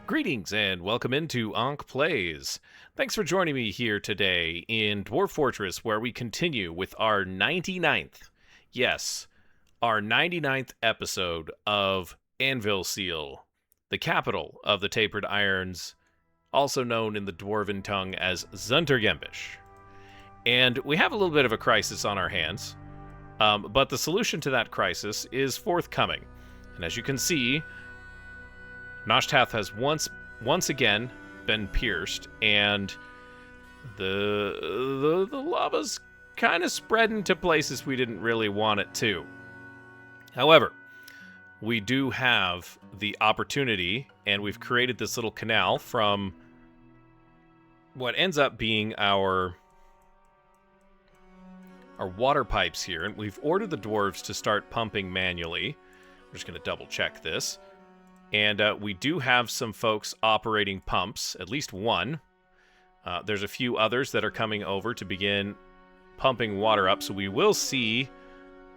Greetings and welcome into Ankh Plays. Thanks for joining me here today in Dwarf Fortress, where we continue with our 99th, yes, our 99th episode of Anvilseal, the capital of the Tapered Irons, also known in the Dwarven tongue as Zuntergembish. And we have a little bit of a crisis on our hands, but the solution to that crisis is forthcoming. And as you can see, Noshtath has once again been pierced, and the lava's kind of spreading to places we didn't really want it to. However, we do have the opportunity, and we've created this little canal from what ends up being our water pipes here, and we've ordered the dwarves to start pumping manually. We're just going to double check this. And we do have some folks operating pumps, at least one. There's a few others that are coming over to begin pumping water up, so we will see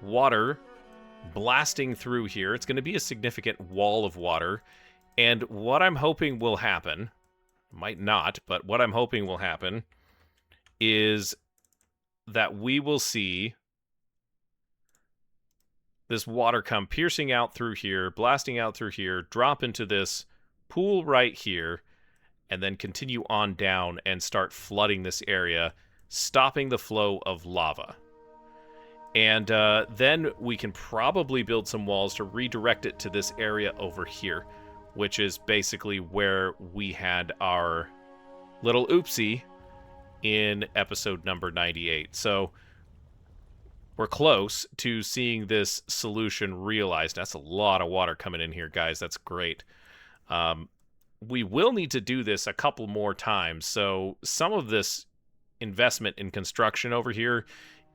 water blasting through here. It's going to be a significant wall of water, and what I'm hoping will happen, might not, but what I'm hoping will happen is that we will see this water come piercing out through here, blasting out through here, drop into this pool right here, and then continue on down and start flooding this area, stopping the flow of lava. And then we can probably build some walls to redirect it to this area over here, which is basically where we had our little oopsie in episode number 98. So we're close to seeing this solution realized. That's a lot of water coming in here, guys. That's great. We will need to do this a couple more times, so some of this investment in construction over here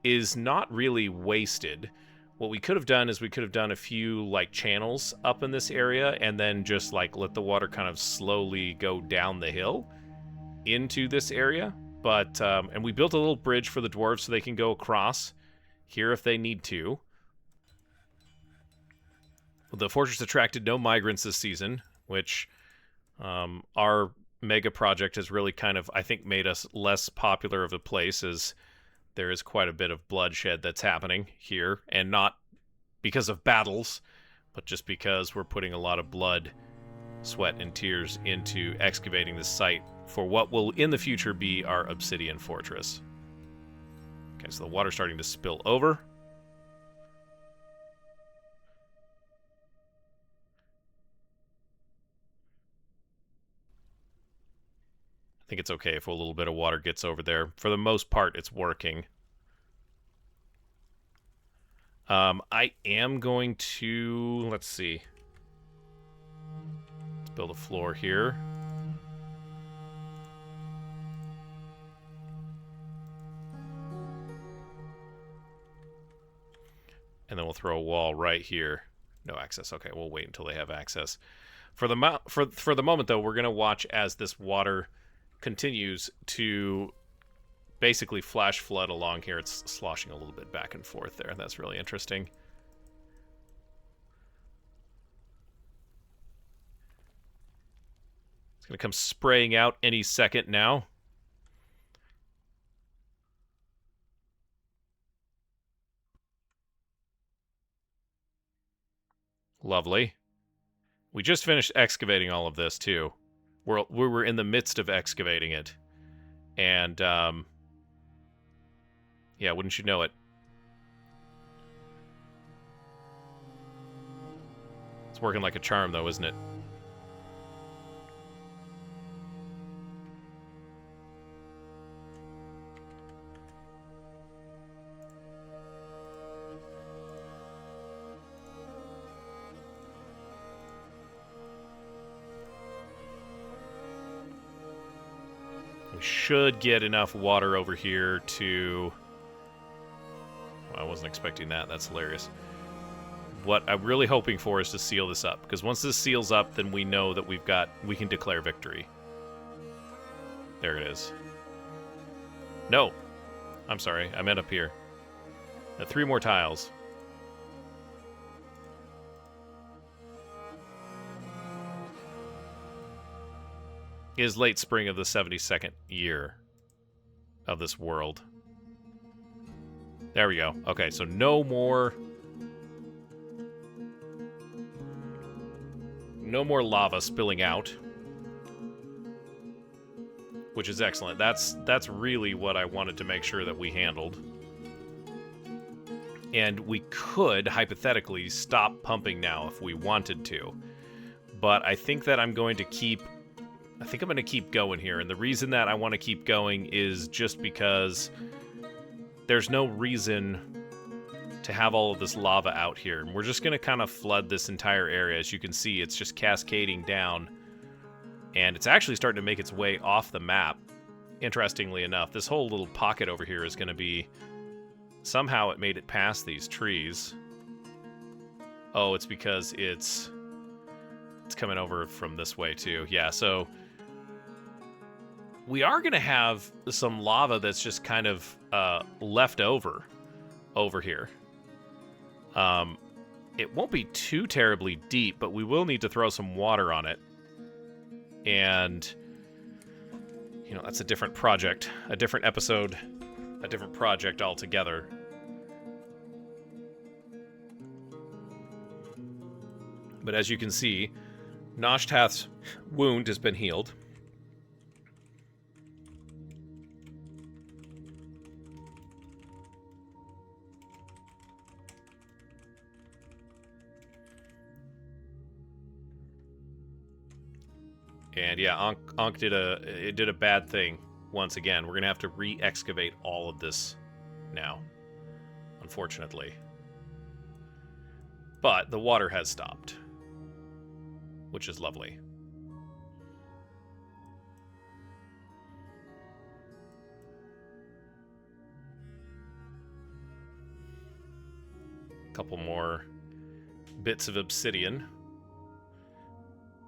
is not really wasted. What we could have done is we could have done a few like channels up in this area and then just like let the water kind of slowly go down the hill into this area. But and we built a little bridge for the dwarves so they can go across here if they need to. The fortress attracted no migrants this season, which our mega project has really kind of, I think, made us less popular of a place, as there is quite a bit of bloodshed that's happening here, and not because of battles, but just because we're putting a lot of blood, sweat, and tears into excavating this site for what will in the future be our obsidian fortress. Okay, so the water's starting to spill over. I think it's okay if a little bit of water gets over there. For the most part, it's working. I am going to... let's see. Let's build a floor here. And then we'll throw a wall right here. No access. Okay, we'll wait until they have access. For the moment, though, we're going to watch as this water continues to basically flash flood along here. It's sloshing a little bit back and forth there. That's really interesting. It's going to come spraying out any second now. Lovely. We just finished excavating all of this, too. We were in the midst of excavating it. And, yeah, wouldn't you know it? It's working like a charm, though, isn't it? We should get enough water over here to... well, I wasn't expecting that. That's hilarious. What I'm really hoping for is to seal this up, because once this seals up, then we know that we can declare victory. There it is. No. I'm sorry. I meant up here. 3 more tiles. is late spring of the 72nd year of this world. There we go. Okay, so no more lava spilling out, which is excellent. That's really what I wanted to make sure that we handled. And we could hypothetically stop pumping now if we wanted to. But I think that I'm going to keep going here, and the reason that I want to keep going is just because there's no reason to have all of this lava out here. And we're just going to kind of flood this entire area. As you can see, it's just cascading down, and it's actually starting to make its way off the map, interestingly enough. This whole little pocket over here is going to be... Somehow it made it past these trees. Oh, it's because it's coming over from this way too. Yeah, so we are going to have some lava that's just kind of left over here. It won't be too terribly deep, but we will need to throw some water on it. And, you know, that's a different project, a different episode, a different project altogether. But as you can see, Noshtath's wound has been healed. And yeah, Ankh did a bad thing once again. We're gonna have to re-excavate all of this now, unfortunately. But the water has stopped, which is lovely. A couple more bits of obsidian.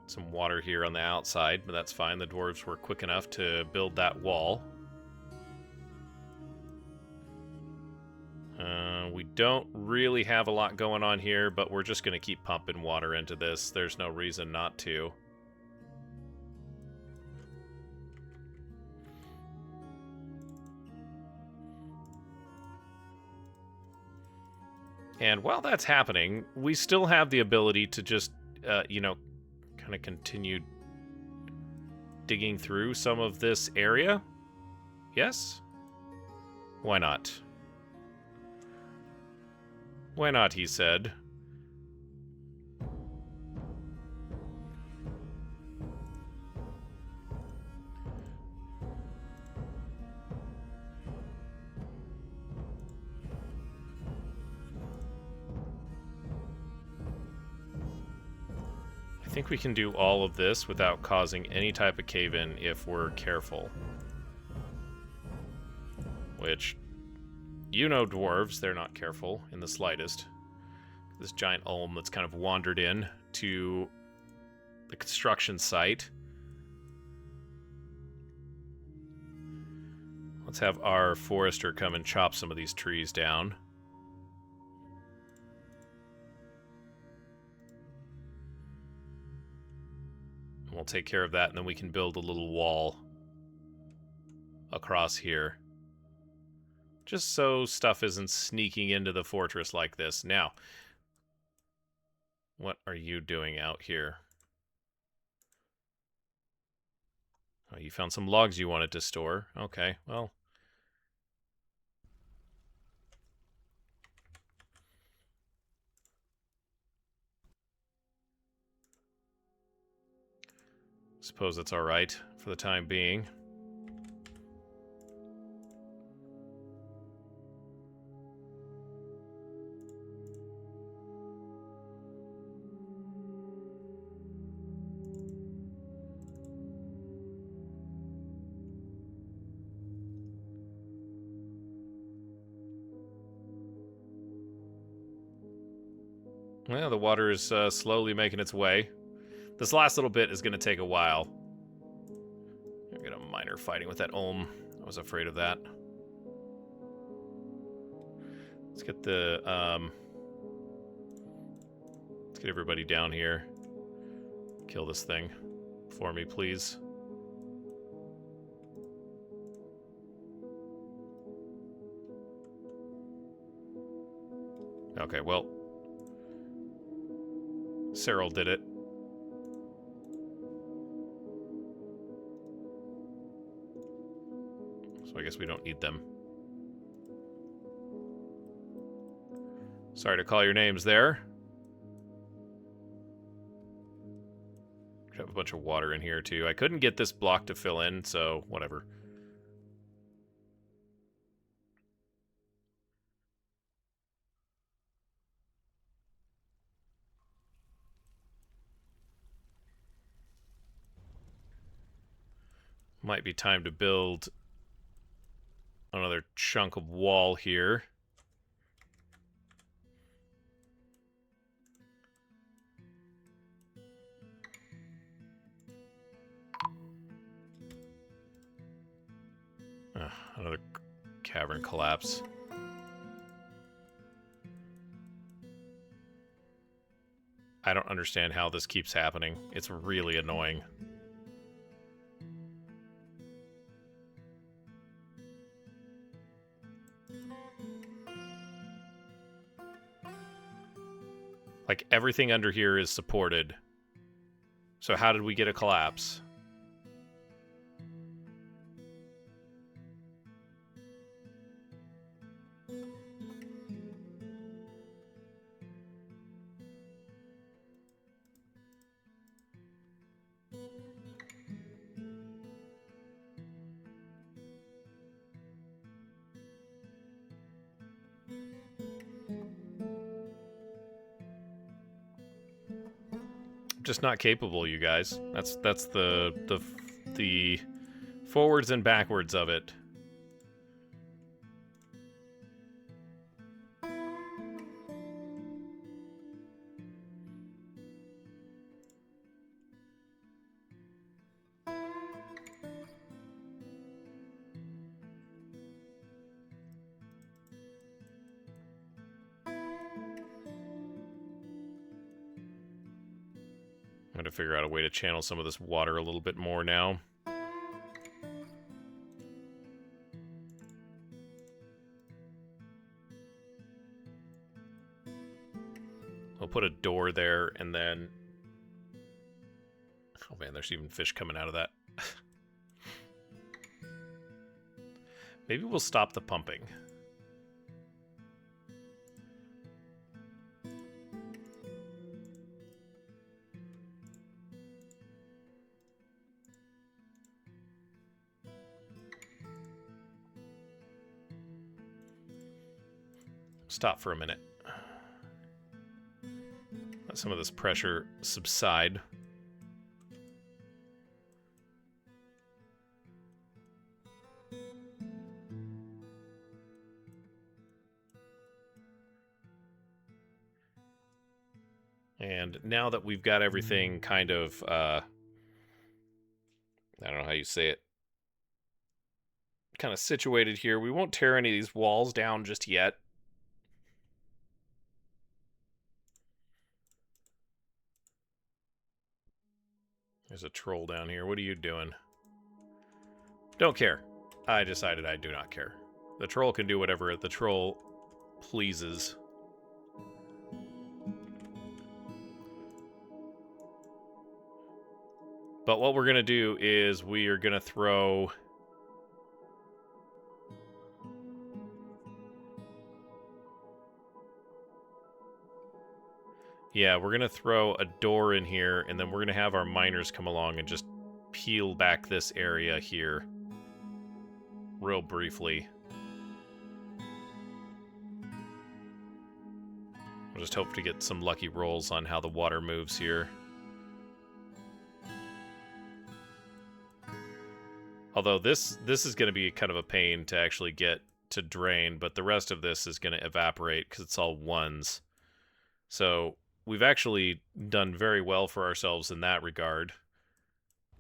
Some water here on the outside, but that's fine. The dwarves were quick enough to build that wall. We don't really have a lot going on here, but we're just going to keep pumping water into this. There's no reason not to. And while that's happening, we still have the ability to just, you know, kind of continue digging through some of this area. Yes? Why not? Why not, he said. I think we can do all of this without causing any type of cave-in if we're careful. Which, you know dwarves, they're not careful in the slightest. This giant olm that's kind of wandered in to the construction site. Let's have our forester come and chop some of these trees down. And we'll take care of that, and then we can build a little wall across here. Just so stuff isn't sneaking into the fortress like this. Now, what are you doing out here? Oh, you found some logs you wanted to store. Okay, well. Suppose it's all right for the time being. Well, the water is slowly making its way. This last little bit is going to take a while. I got a miner fighting with that Olm. I was afraid of that. Let's get the let's get everybody down here. Kill this thing for me, please. Okay, well, Cyril did it. So I guess we don't need them. Sorry to call your names there. Have a bunch of water in here, too. I couldn't get this block to fill in, so whatever. Might be time to build another chunk of wall here. Another cavern collapse. I don't understand how this keeps happening. It's really annoying. Like, everything under here is supported. So how did we get a collapse? Just not capable, you guys. That's the forwards and backwards of it. I'm going to figure out a way to channel some of this water a little bit more now. We'll put a door there, and then... Oh man, there's even fish coming out of that. Maybe we'll stop the pumping. Stop for a minute. Let some of this pressure subside. And now that we've got everything kind of, I don't know how you say it, kind of situated here, we won't tear any of these walls down just yet. There's a troll down here. What are you doing? Don't care. I decided I do not care. The troll can do whatever the troll pleases. But what we're going to do is we are going to throw... Yeah, we're going to throw a door in here, and then we're going to have our miners come along and just peel back this area here real briefly. We'll just hope to get some lucky rolls on how the water moves here. Although this is going to be kind of a pain to actually get to drain, but the rest of this is going to evaporate because it's all ones. So we've actually done very well for ourselves in that regard.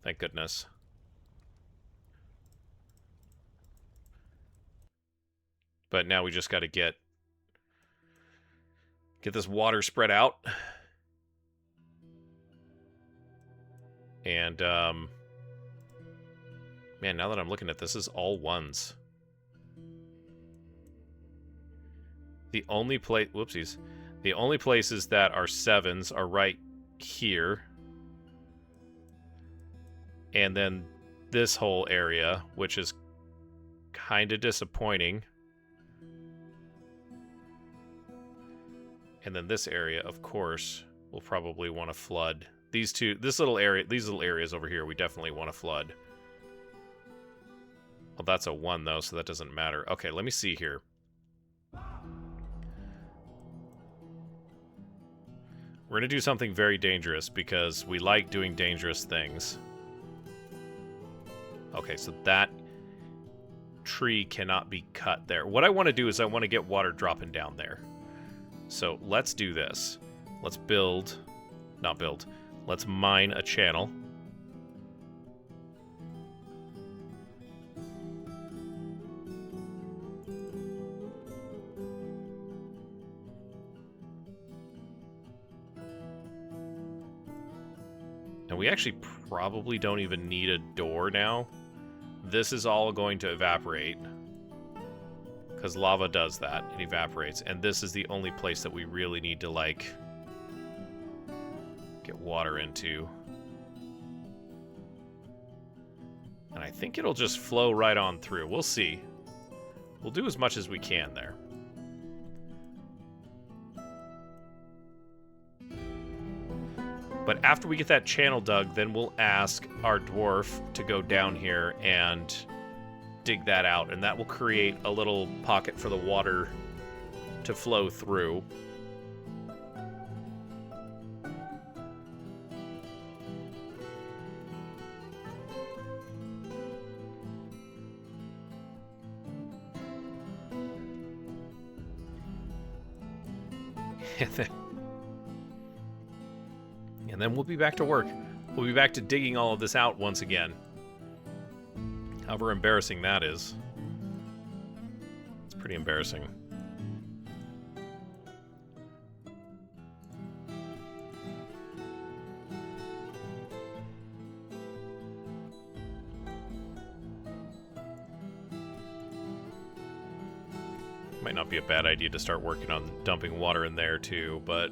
Thank goodness. But now we just got to get this water spread out. And, man, now that I'm looking at this is all ones. The only place... Whoopsies. The only places that are 7s are right here. And then this whole area, which is kind of disappointing. And then this area, of course, we'll probably want to flood. These little areas over here, we definitely want to flood. Well, that's a 1, though, so that doesn't matter. Okay, let me see here. We're going to do something very dangerous because we like doing dangerous things. Okay, so that tree cannot be cut there. What I want to do is I want to get water dropping down there. So let's do this. Let's build... Not build. Let's mine a channel. And we actually probably don't even need a door now. This is all going to evaporate. Because lava does that. It evaporates. And this is the only place that we really need to, like, get water into. And I think it'll just flow right on through. We'll see. We'll do as much as we can there. But after we get that channel dug, then we'll ask our dwarf to go down here and dig that out. And that will create a little pocket for the water to flow through. And then we'll be back to work. We'll be back to digging all of this out once again. However embarrassing that is. It's pretty embarrassing. Might not be a bad idea to start working on dumping water in there too, but...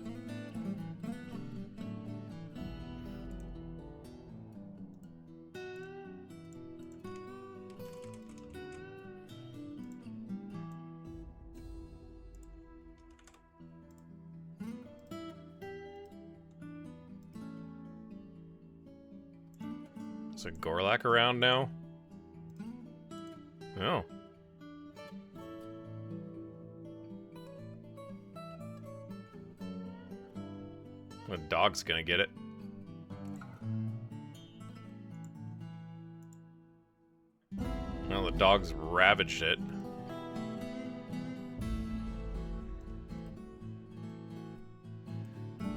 Is a Gorlak around now? Oh. The dog's gonna get it. Well, the dog's ravaged it.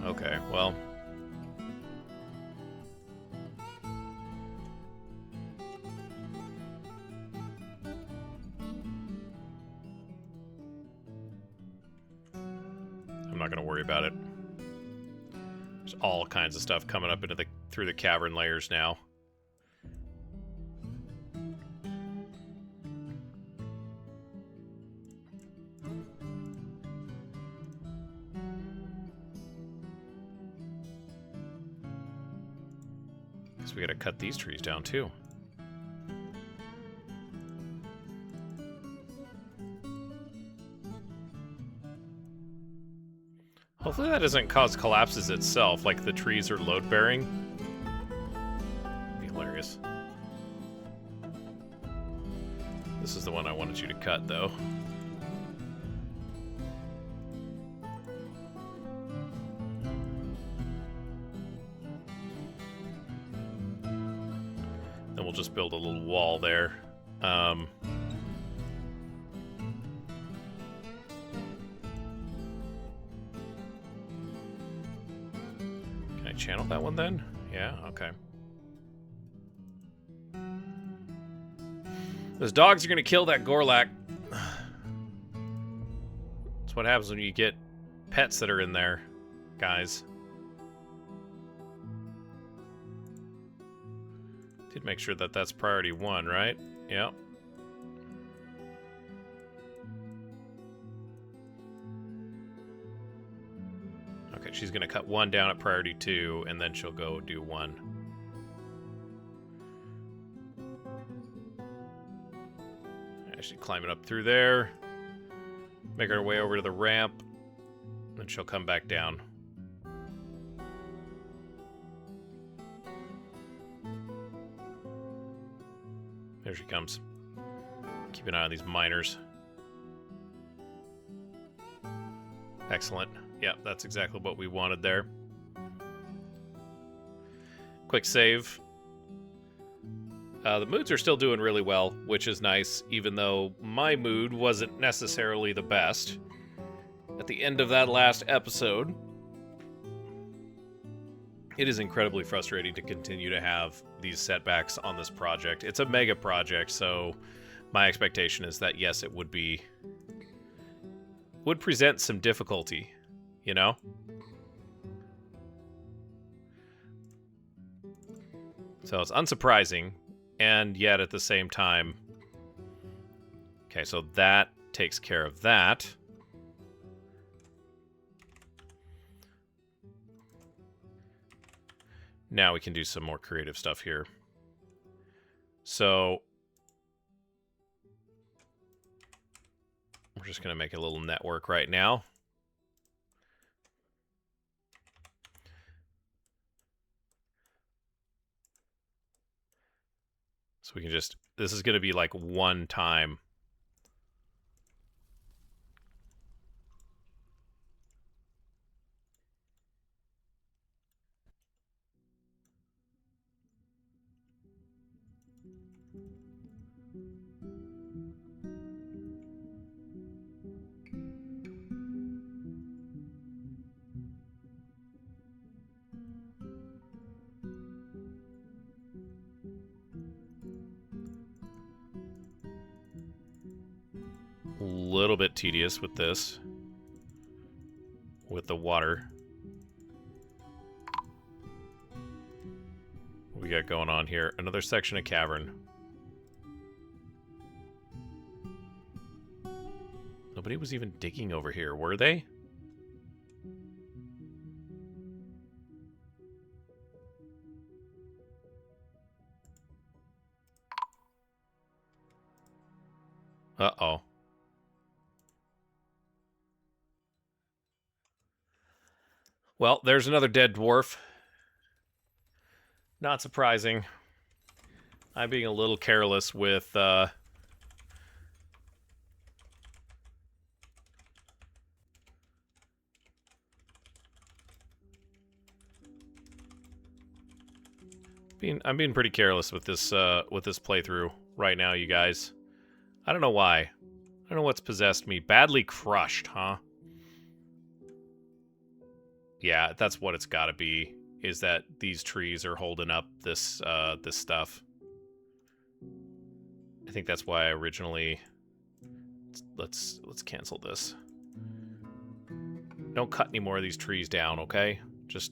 Okay, well... I'm not gonna worry about it. There's all kinds of stuff coming up into through the cavern layers now. Guess we gotta cut these trees down too. Hopefully that doesn't cause collapses itself, like the trees are load-bearing. Be hilarious. This is the one I wanted you to cut, though. Then we'll just build a little wall there. Channel that one then? Yeah, okay. Those dogs are gonna kill that Gorlak. That's what happens when you get pets that are in there, guys. Did make sure that that's priority 1, right? Yep. Okay, she's going to cut 1 down at priority 2, and then she'll go do 1. She's climbing up through there. Make her way over to the ramp. Then she'll come back down. There she comes. Keep an eye on these miners. Excellent. Yeah, that's exactly what we wanted there. Quick save. The moods are still doing really well, which is nice, even though my mood wasn't necessarily the best. At the end of that last episode, it is incredibly frustrating to continue to have these setbacks on this project. It's a mega project, so my expectation is that, yes, it would present some difficulty, you know? So it's unsurprising, and yet at the same time... Okay, so that takes care of that. Now we can do some more creative stuff here. So we're just going to make a little network right now. So we can just, this is going to be like one time. A little bit tedious with this, with the water. What we got going on here? Another section of cavern. Nobody was even digging over here, were they? Uh-oh. Well, there's another dead dwarf. Not surprising. I'm being a little careless with, I'm being pretty careless with this playthrough right now, you guys. I don't know why. I don't know what's possessed me. Badly crushed, huh? Yeah, that's what it's got to be. Is that these trees are holding up this this stuff. I think that's why I originally... Let's cancel this. Don't cut any more of these trees down, okay? Just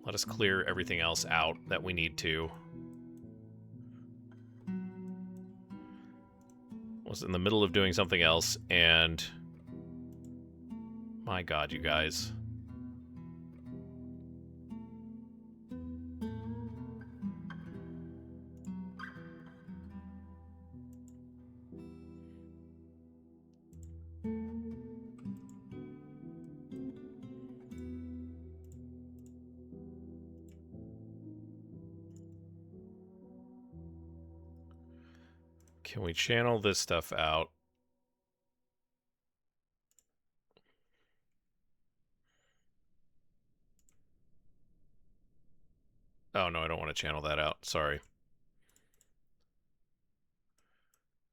let us clear everything else out that we need to. Was in the middle of doing something else, and... My God, you guys. Can we channel this stuff out? Oh, no, I don't want to channel that out. Sorry.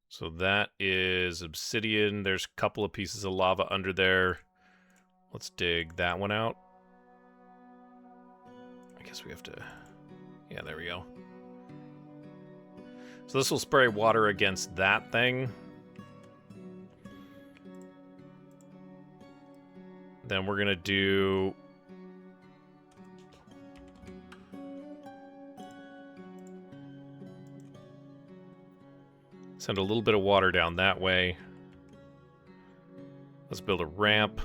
So that is obsidian. There's a couple of pieces of lava under there. Let's dig that one out. I guess we have to... Yeah, there we go. So this will spray water against that thing. Then we're going to do... Send a little bit of water down that way. Let's build a ramp.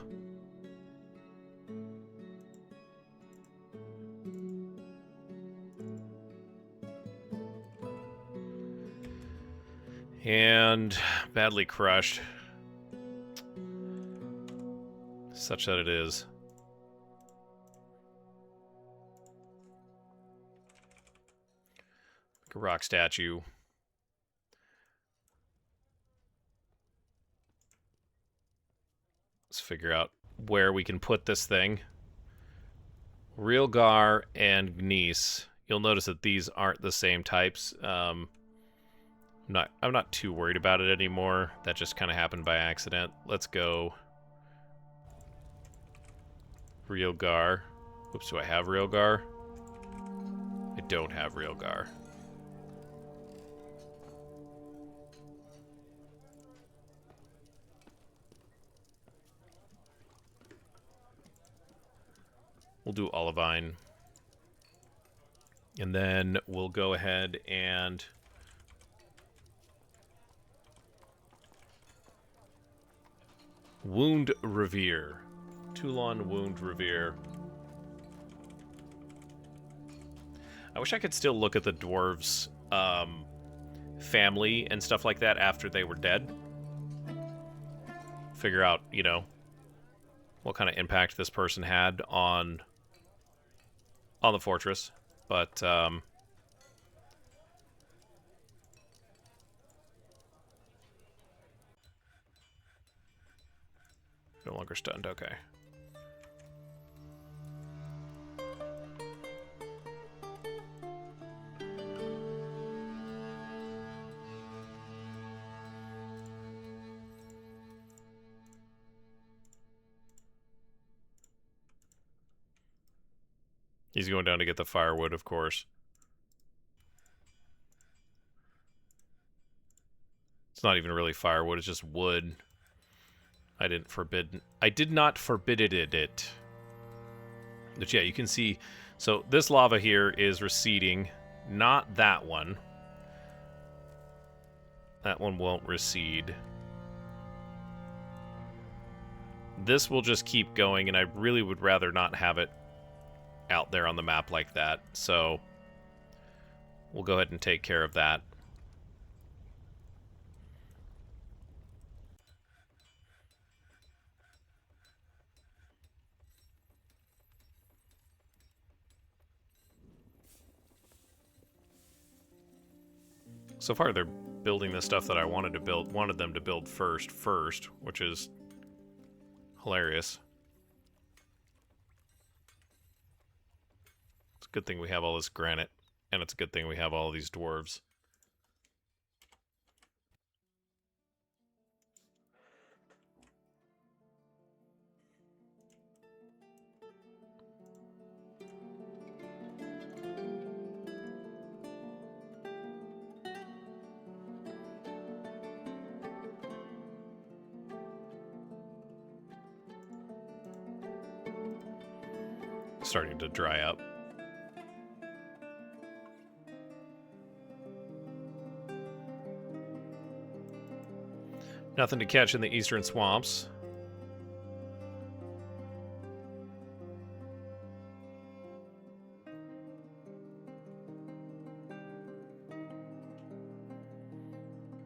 And badly crushed. Such that it is. Like a rock statue. Let's figure out where we can put this thing. Realgar and Gneiss. You'll notice that these aren't the same types. I'm not too worried about it anymore. That just kind of happened by accident. Let's go Realgar. Oops, do I have Realgar? I don't have Realgar. We'll do Olivine. And then we'll go ahead and Wound Revere. Toulon Wound Revere. I wish I could still look at the dwarves' family and stuff like that after they were dead. Figure out, you know, what kind of impact this person had on the fortress. But no longer stunned, okay. He's going down to get the firewood, of course. It's not even really firewood, it's just wood. I did not forbid it. But yeah, you can see, so this lava here is receding, not that one. That one won't recede. This will just keep going, and I really would rather not have it out there on the map like that. So we'll go ahead and take care of that. So far, they're building the stuff that I wanted them to build first, which is hilarious. It's a good thing we have all this granite, and it's a good thing we have all these dwarves. Starting to dry up. Nothing to catch in the eastern swamps. I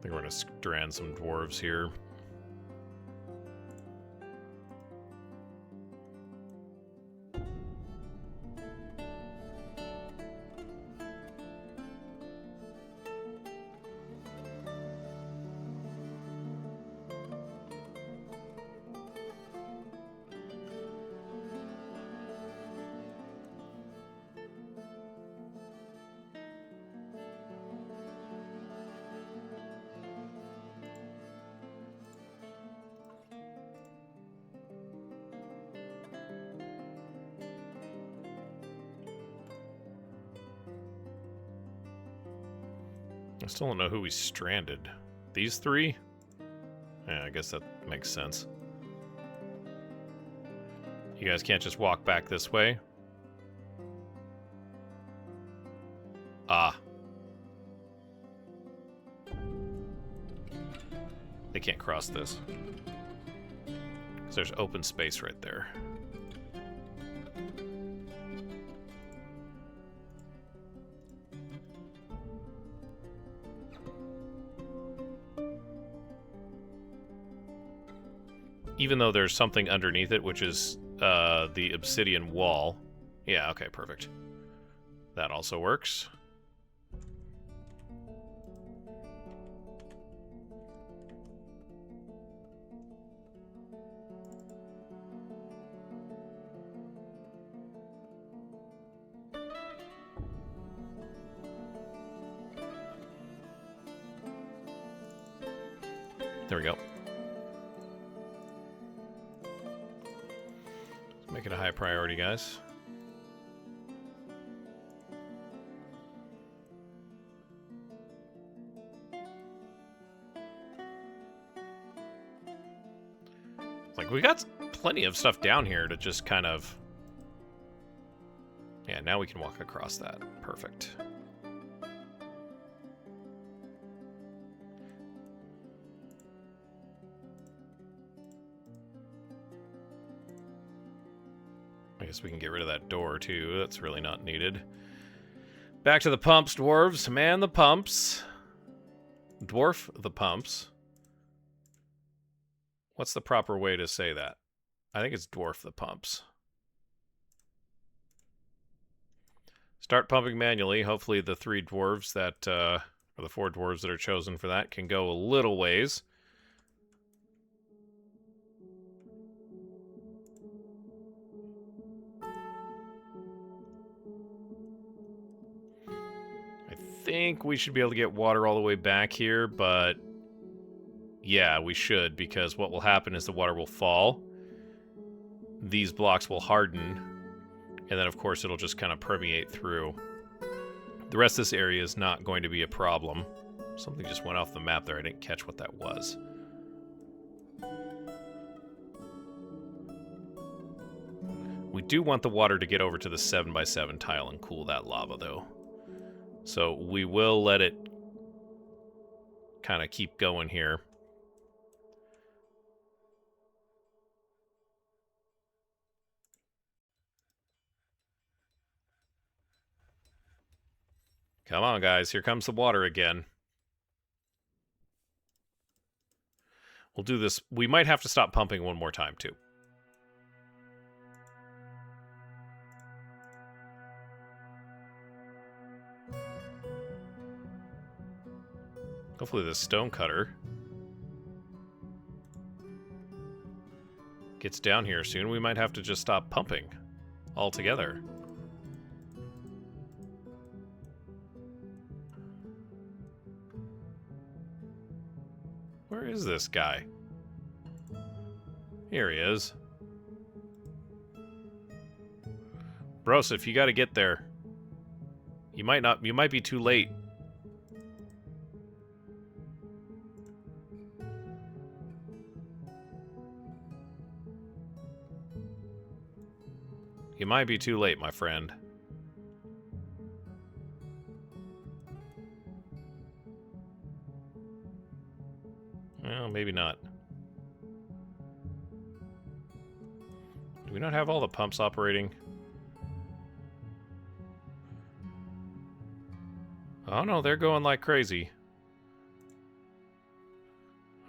think we're going to strand some dwarves here. I still don't know who we stranded. These three? Yeah, I guess that makes sense. You guys can't just walk back this way? Ah. They can't cross this. Because there's open space right there. even though there's something underneath it, which is the obsidian wall. Yeah, okay, perfect. That also works. There we go. Let's make it a high priority, guys. Like, we got plenty of stuff down here to just kind of... Yeah, now we can walk across that. Perfect. I guess we can get rid of that door, too. That's really not needed. Back to the pumps, dwarves. Man the pumps. Dwarf the pumps. What's the proper way to say that? I think it's dwarf the pumps. Start pumping manually. Hopefully the 3 dwarves that, or the 4 dwarves that are chosen for that can go a little ways. I think we should be able to get water all the way back here, but yeah, we should, because what will happen is the water will fall. These blocks will harden, and then of course it'll just kind of permeate through. The rest of this area is not going to be a problem. Something just went off the map there. I didn't catch what that was. We do want the water to get over to the 7x7 tile and cool that lava, though. So we will let it kind of keep going here. Come on, guys. Here comes the water again. We'll do this. We might have to stop pumping one more time, too. Hopefully the stone cutter gets down here soon. We might have to just stop pumping altogether. Where is this guy? Here he is. Broseph, you gotta get there. You might be too late. You might be too late, my friend. Well, maybe not. Do we not have all the pumps operating? Oh no, they're going like crazy.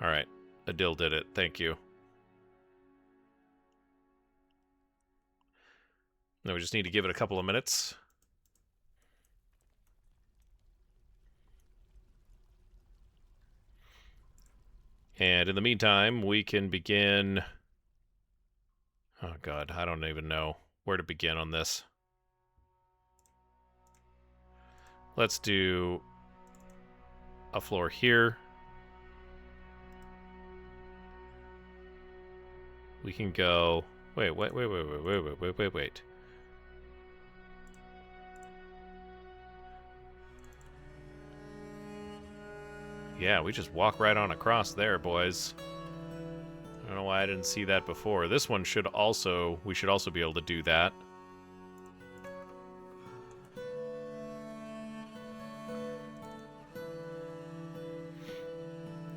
Alright, Adil did it. Thank you. Now we just need to give it a couple of minutes. And in the meantime, we can begin... Oh god, I don't even know where to begin on this. Let's do a floor here. We can go... Wait. Yeah, we just walk right on across there, boys. I don't know why I didn't see that before. This one should also... We should also be able to do that.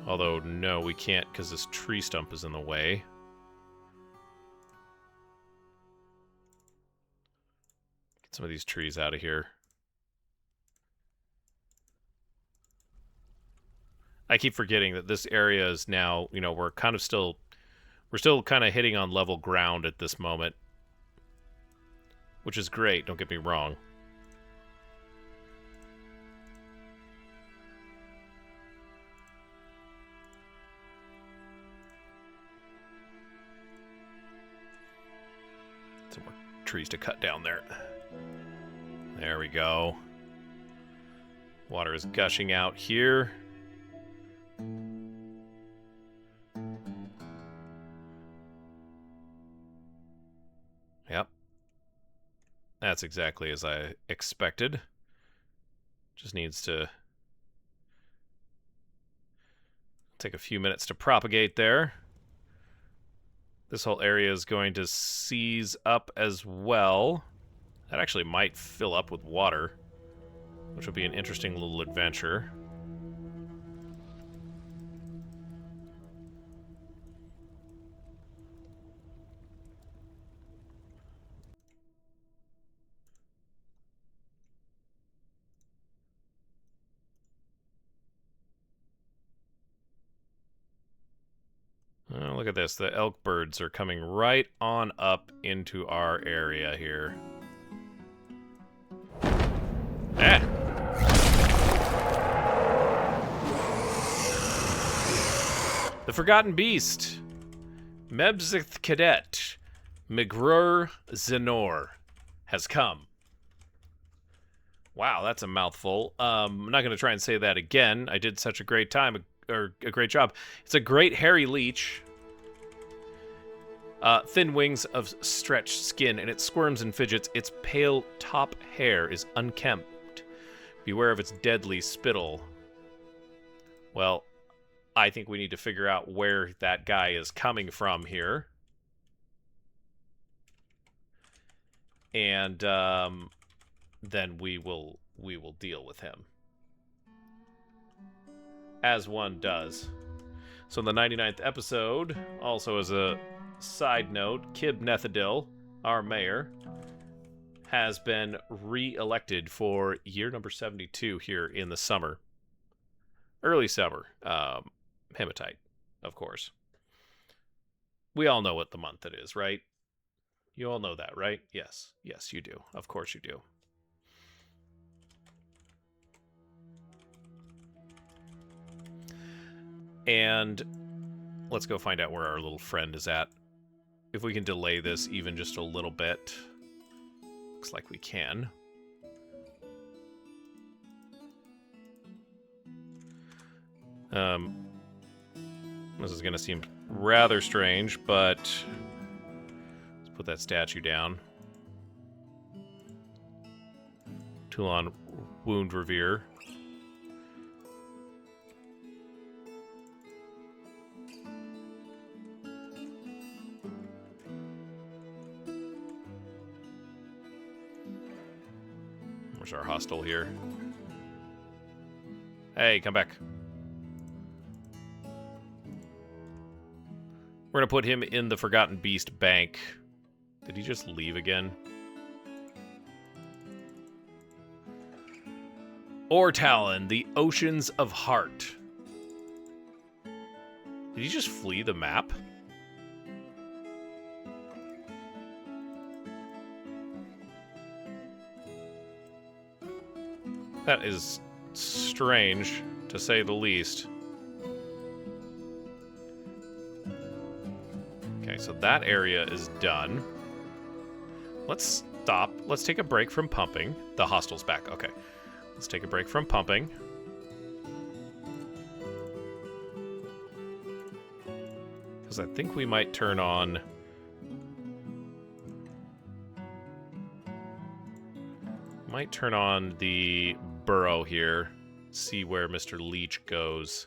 Although, no, we can't because this tree stump is in the way. Get some of these trees out of here. I keep forgetting that this area is now, you know, we're We're still kind of hitting on level ground at this moment, which is great, don't get me wrong. Some more trees to cut down there. There we go. Water is gushing out here. Yep. That's exactly as I expected. Just needs to take a few minutes to propagate there. This whole area is going to seize up as well. That actually might fill up with water, which will be an interesting little adventure. Oh, look at this. The elk birds are coming right on up into our area here. Ah! The Forgotten Beast. Mebzith Cadet. Migrur Zenor has come. Wow, that's a mouthful. I'm not going to try and say that again. I did such a great time, or a great job. It's a great hairy leech. Thin wings of stretched skin, and it squirms and fidgets. Its pale top hair is unkempt. Beware of its deadly spittle. Well, I think we need to figure out where that guy is coming from here. And then we will deal with him. As one does. So in the 99th episode, also as a side note, Kib Nethadil, our mayor, has been re-elected for year number 72 here in the summer. Early summer. Hematite, of course. We all know what the month it is, right? You all know that, right? Yes. Yes, you do. Of course you do. And let's go find out where our little friend is at. If we can delay this even just a little bit. Looks like we can. This is going to seem rather strange, but let's put that statue down. Toulon Wound Revere. Where's our hostel here? Hey, come back. We're going to put him in the Forgotten Beast Bank. Did he just leave again? Ortalon, the Oceans of Heart. Did he just flee the map? That is strange, to say the least. Okay, so that area is done. Let's stop. Let's take a break from pumping. The hostel's back. Okay. Let's take a break from pumping. Because I think we might turn on... Might turn on the burrow here. See where Mr. Leech goes.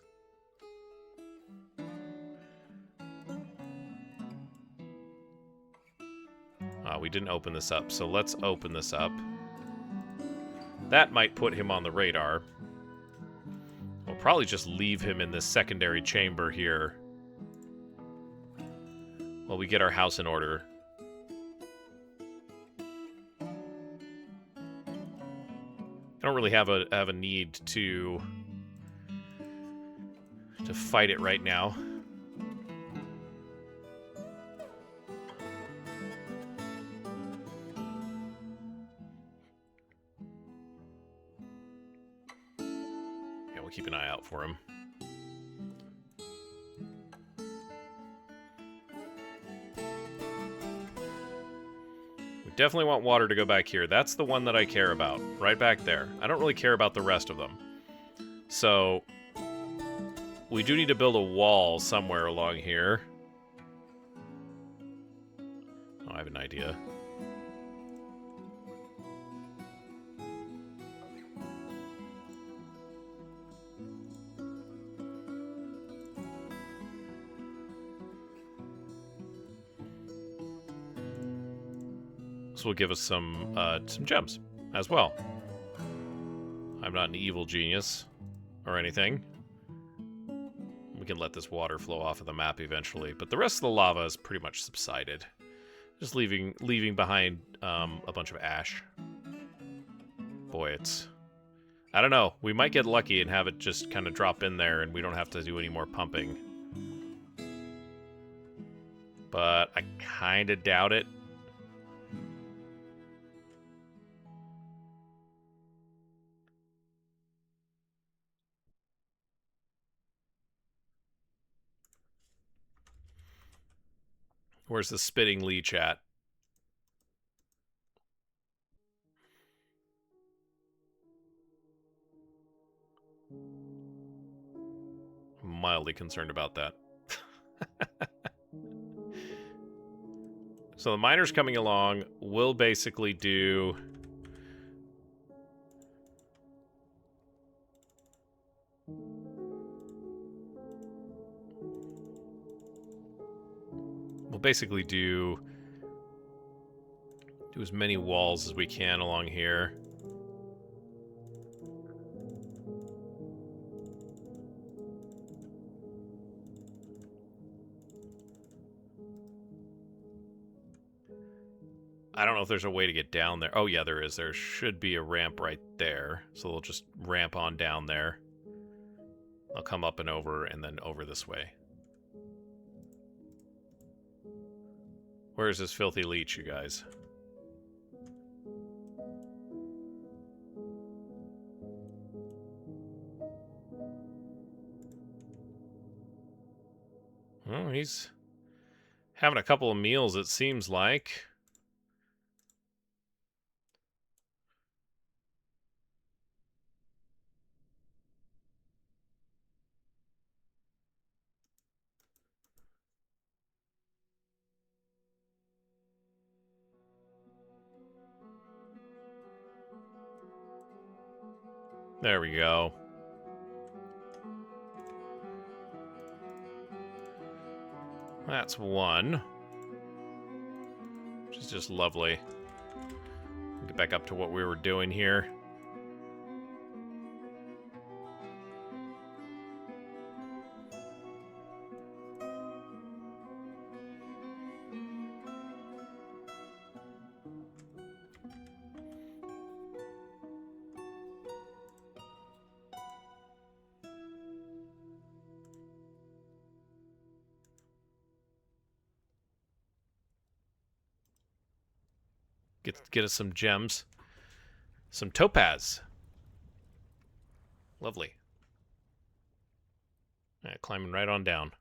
We didn't open this up, so let's open this up. That might put him on the radar. We'll probably just leave him in this secondary chamber here while we get our house in order. I don't really have a need to fight it right now. we'll keep an eye out for him. We definitely want water to go back here. That's the one that I care about, right back there. I don't really care about the rest of them. So, we do need to build a wall somewhere along here. Oh, I have an idea. This will give us some gems as well. I'm not an evil genius or anything. We can let this water flow off of the map eventually, but the rest of the lava is pretty much subsided. Just leaving behind a bunch of ash. Boy, it's... I don't know. We might get lucky and have it just kind of drop in there and we don't have to do any more pumping. But I kind of doubt it. Where's the spitting leech at? I'm mildly concerned about that. So the miner's coming along. We'll basically do... We'll basically do as many walls as we can along here. I don't know if there's a way to get down there. Oh yeah, there is. There should be a ramp right there. So they'll just ramp on down there. I'll come up and then over this way. Where's this filthy leech, you guys? Oh, he's having a couple of meals, it seems like. There we go. That's one. Which is just lovely. Get back up to what we were doing here. Get us some gems. Some topaz. Lovely. Yeah, climbing right on down.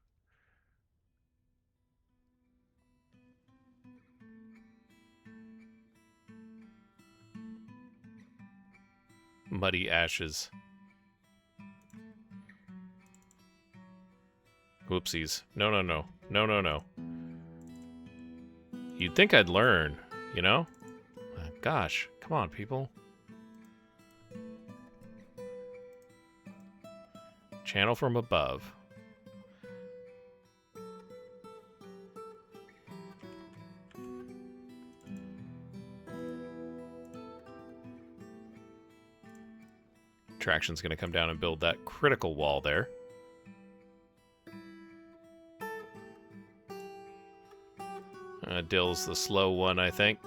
Muddy ashes. Whoopsies. No, no, no. No, no, no. You'd think I'd learn, you know? Gosh, come on, people. Channel from above. Traction's going to come down and build that critical wall there. Dill's the slow one, I think.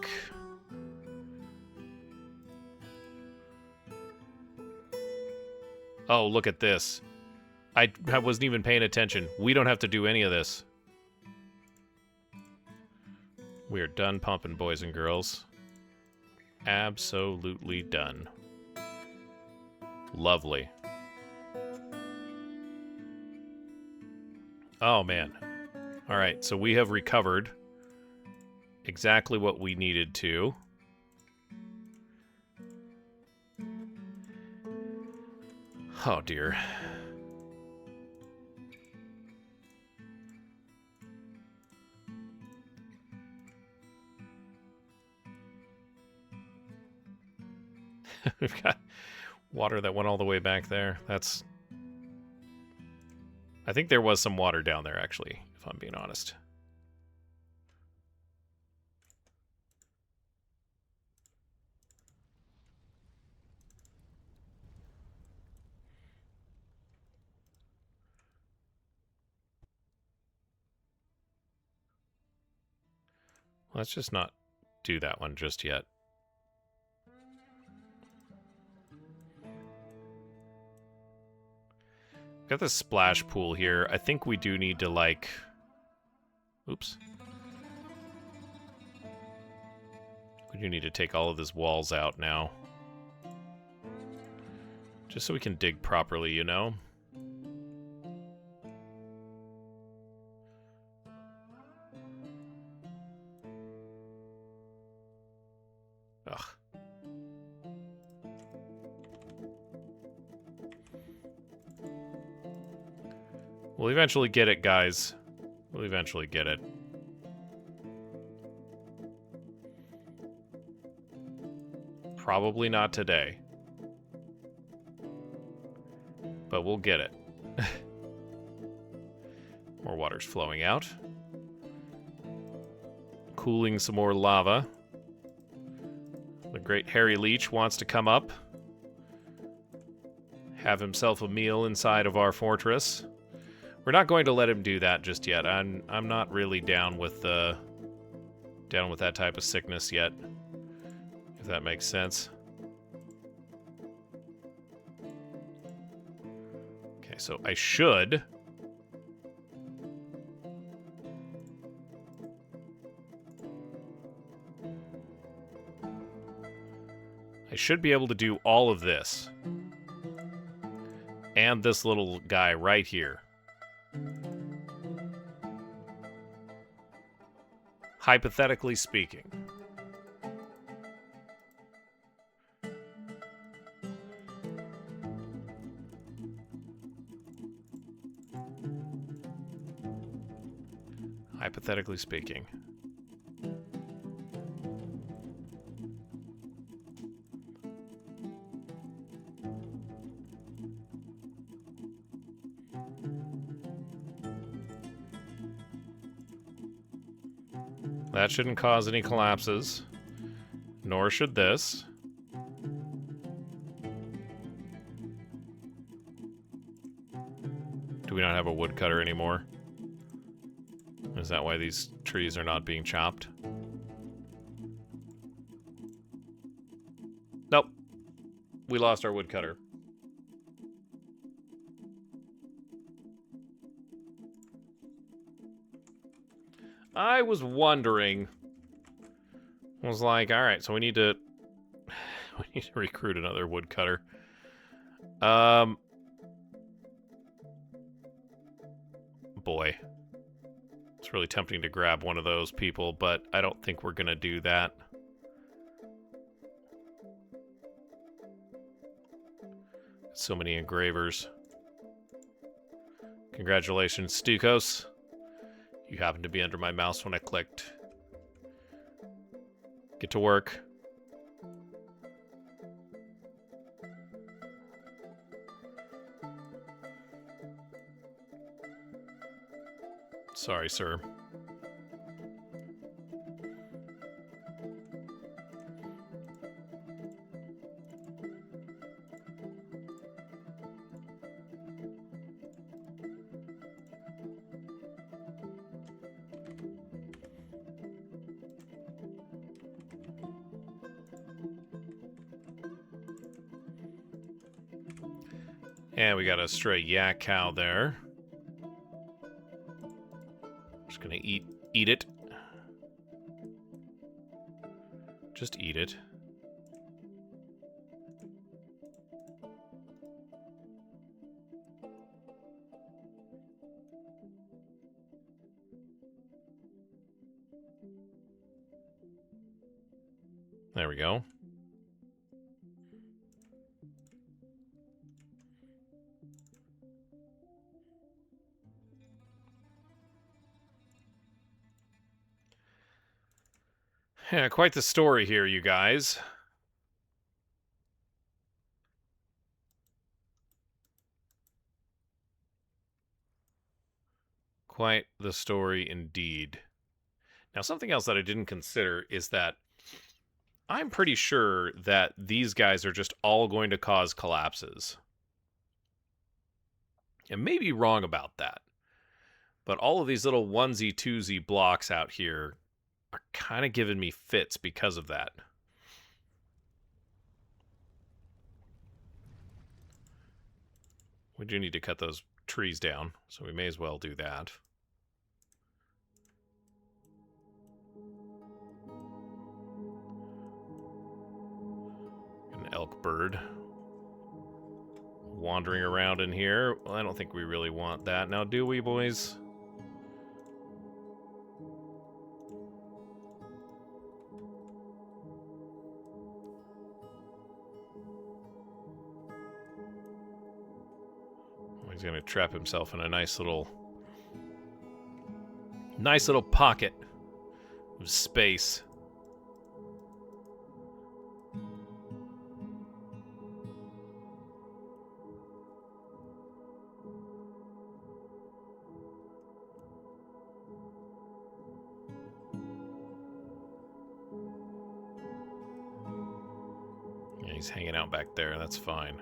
Oh, look at this. I wasn't even paying attention. We don't have to do any of this. We are done pumping, boys and girls. Absolutely done. Lovely. Oh, man. All right, so we have recovered exactly what we needed to. Oh, dear. We've got water that went all the way back there. That's... I think there was some water down there, actually, if I'm being honest. Let's just not do that one just yet. Got this splash pool here. I think we do need to, like... Oops. We do need to take all of these walls out now. Just so we can dig properly, you know? Ugh. We'll eventually get it, guys. We'll eventually get it. Probably not today. But we'll get it. More water's flowing out. Cooling some more lava. The great hairy leech wants to come up. Have himself a meal inside of our fortress. We're not going to let him do that just yet. I'm not really down with that type of sickness yet. If that makes sense. Okay, so I should be able to do all of this. And this little guy right here. Hypothetically speaking. Hypothetically speaking. That shouldn't cause any collapses. Nor should this. Do we not have a woodcutter anymore? Is that why these trees are not being chopped? Nope. We lost our woodcutter. I was wondering. I was like, all right, so we need to recruit another woodcutter. Boy. It's really tempting to grab one of those people, but I don't think we're gonna do that. So many engravers. Congratulations, Stukos. You happened to be under my mouse when I clicked. Get to work. Sorry, sir. And we got a stray yak cow there. Just gonna eat it. Just eat it. There we go. Yeah, quite the story here, you guys. Quite the story indeed. Now, something else that I didn't consider is that I'm pretty sure that these guys are just all going to cause collapses. And may be wrong about that. But all of these little onesie, twosie blocks out here are kind of giving me fits because of that. We do need to cut those trees down, so we may as well do that. An elk bird wandering around in here. Well, I don't think we really want that now, do we, boys? He's going to trap himself in a nice little pocket of space. Yeah, he's hanging out back there. That's fine.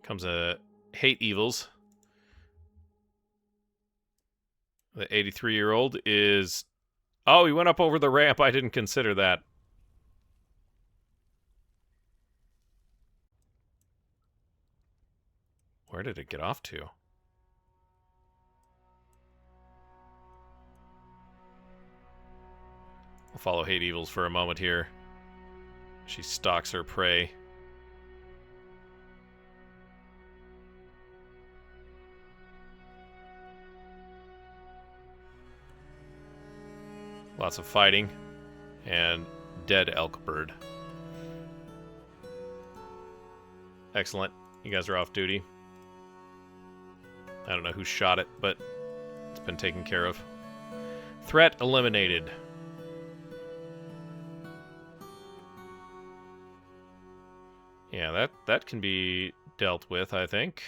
Comes a hate evils. The 83-year-old is... Oh, he went up over the ramp. I didn't consider that. Where did it get off to? We'll follow hate evils for a moment here. She stalks her prey. Lots of fighting. And dead elk bird. Excellent. You guys are off duty. I don't know who shot it, but it's been taken care of. Threat eliminated. Yeah, that can be dealt with, I think.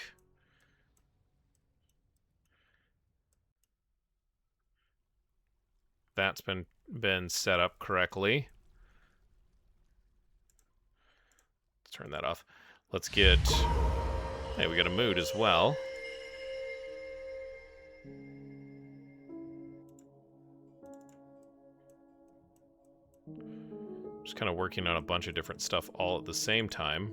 That's been set up correctly. Let's turn that off. Let's get... Hey, we got a mood as well. Just kind of working on a bunch of different stuff all at the same time.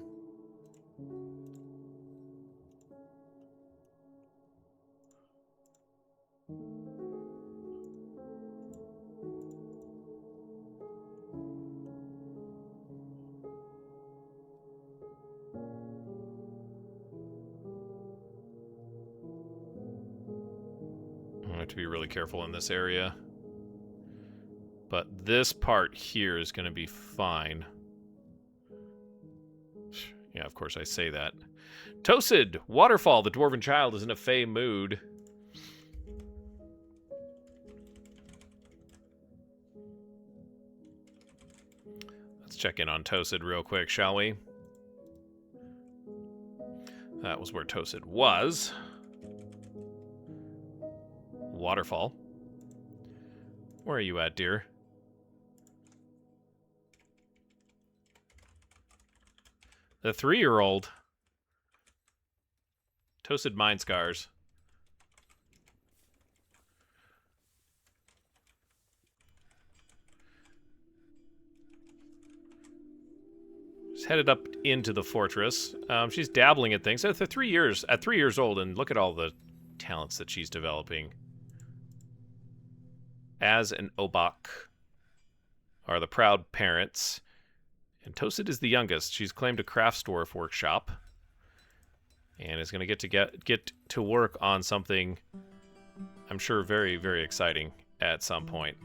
I have to be really careful in this area. But this part here is going to be fine. Yeah, of course I say that. Tosid, Waterfall, the Dwarven child is in a fey mood. Let's check in on Tosid real quick, shall we? That was where Tosid was. Waterfall. Where are you at, dear? The 3-year-old. Toasted Mind Scars. She's headed up into the fortress. She's dabbling at things. At 3 years old, and look at all the talents that she's developing. As an Obak are the proud parents. And Tosid is the youngest. She's claimed a crafts dwarf workshop. And is going to get to work on something, I'm sure, very, very exciting at some point.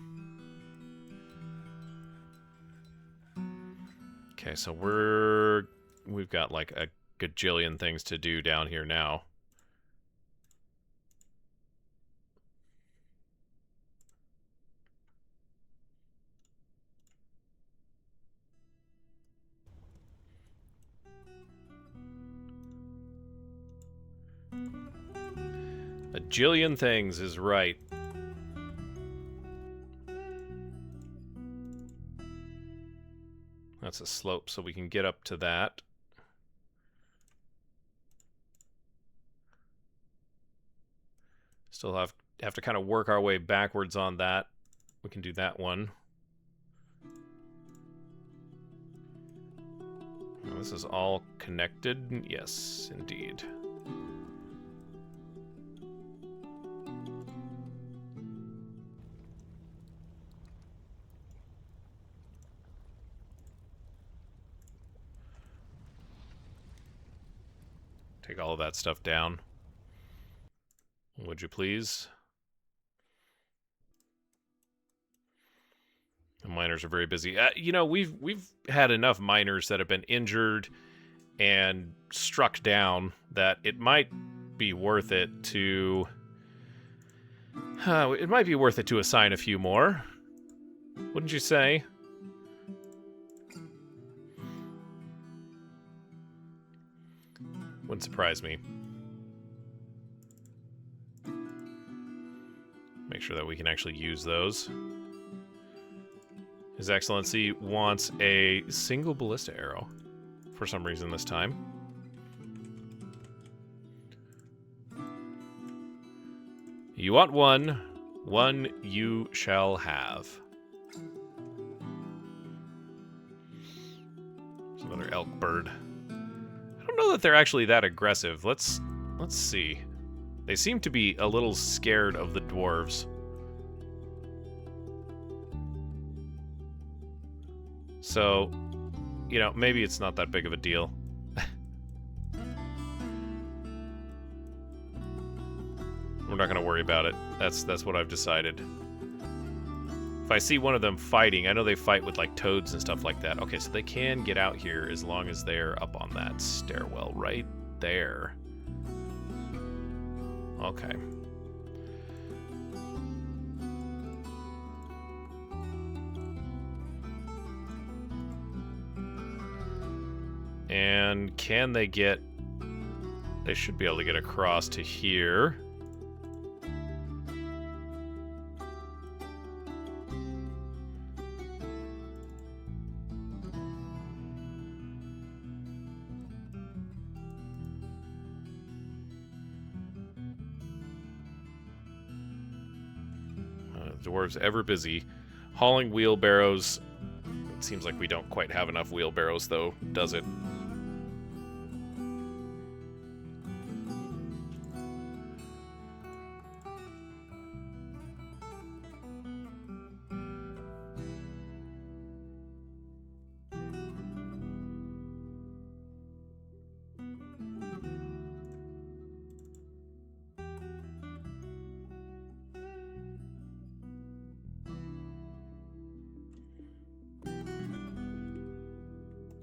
Okay, so we've got like a gajillion things to do down here now. A jillion things is right. That's a slope, so we can get up to that. Still have to kind of work our way backwards on that. We can do that one. Well, this is all connected. Yes, indeed. Take all of that stuff down. Would you please? The miners are very busy. You know, we've had enough miners that have been injured and struck down that it might be worth it to... it might be worth it to assign a few more. Wouldn't you say? Wouldn't surprise me. Make sure that we can actually use those. His Excellency wants a single ballista arrow for some reason this time. You want one. One you shall have. There's another elk bird. I don't know that they're actually that aggressive. Let's see. They seem to be a little scared of the dwarves. So, you know, maybe it's not that big of a deal. We're not going to worry about it. That's what I've decided. If I see one of them fighting, I know they fight with like toads and stuff like that. Okay, so they can get out here as long as they're up on that stairwell right there. Okay. And can they get... They should be able to get across to here. Dwarves ever busy. Hauling wheelbarrows. It seems like we don't quite have enough wheelbarrows, though, does it?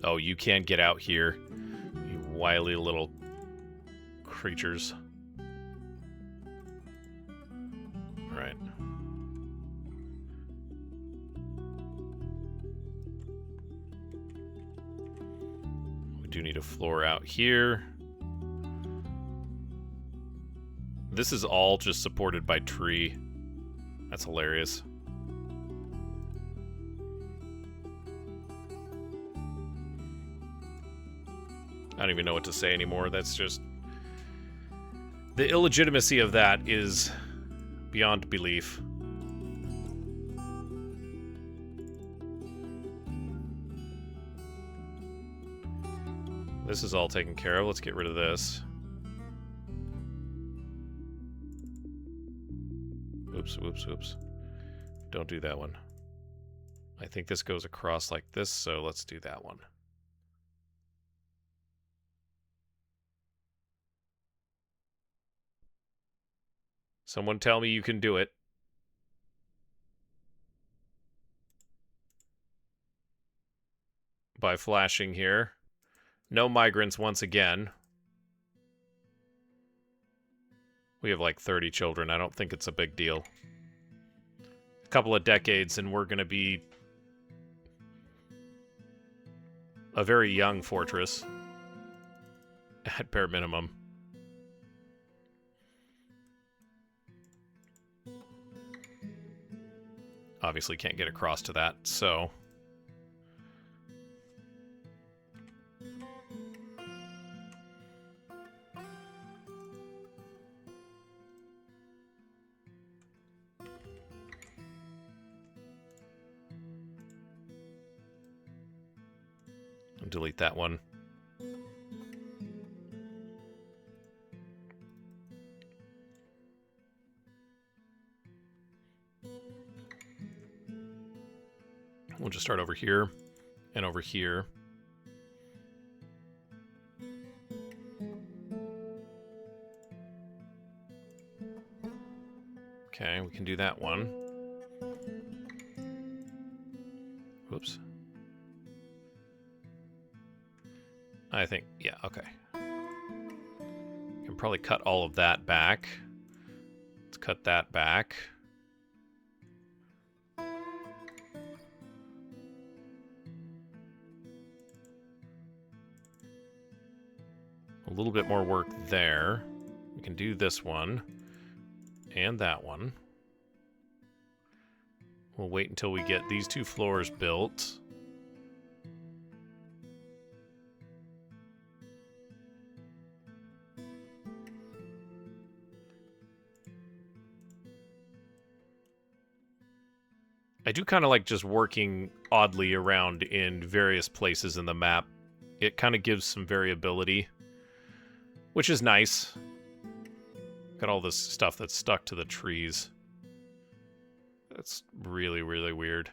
Oh, you can't get out here, you wily little creatures. Right. We do need a floor out here. This is all just supported by tree. That's hilarious. I don't even know what to say anymore. That's just... The illegitimacy of that is beyond belief. This is all taken care of. Let's get rid of this. Oops, oops, oops. Don't do that one. I think this goes across like this, so let's do that one. Someone tell me you can do it. by flashing here. No migrants once again. We have like 30 children. I don't think it's a big deal. A couple of decades and we're going to be a very young fortress at bare minimum. Obviously can't get across to that, so... delete that one. We'll just start over here and over here. Okay, we can do that one. Whoops. I think, yeah, okay. Can probably cut all of that back. Let's cut that back. A little bit more work there. We can do this one and that one. We'll wait until we get these 2 floors built. I do kind of like just working oddly around in various places in the map. It kind of gives some variability, which is nice. Got all this stuff that's stuck to the trees. That's really, really weird.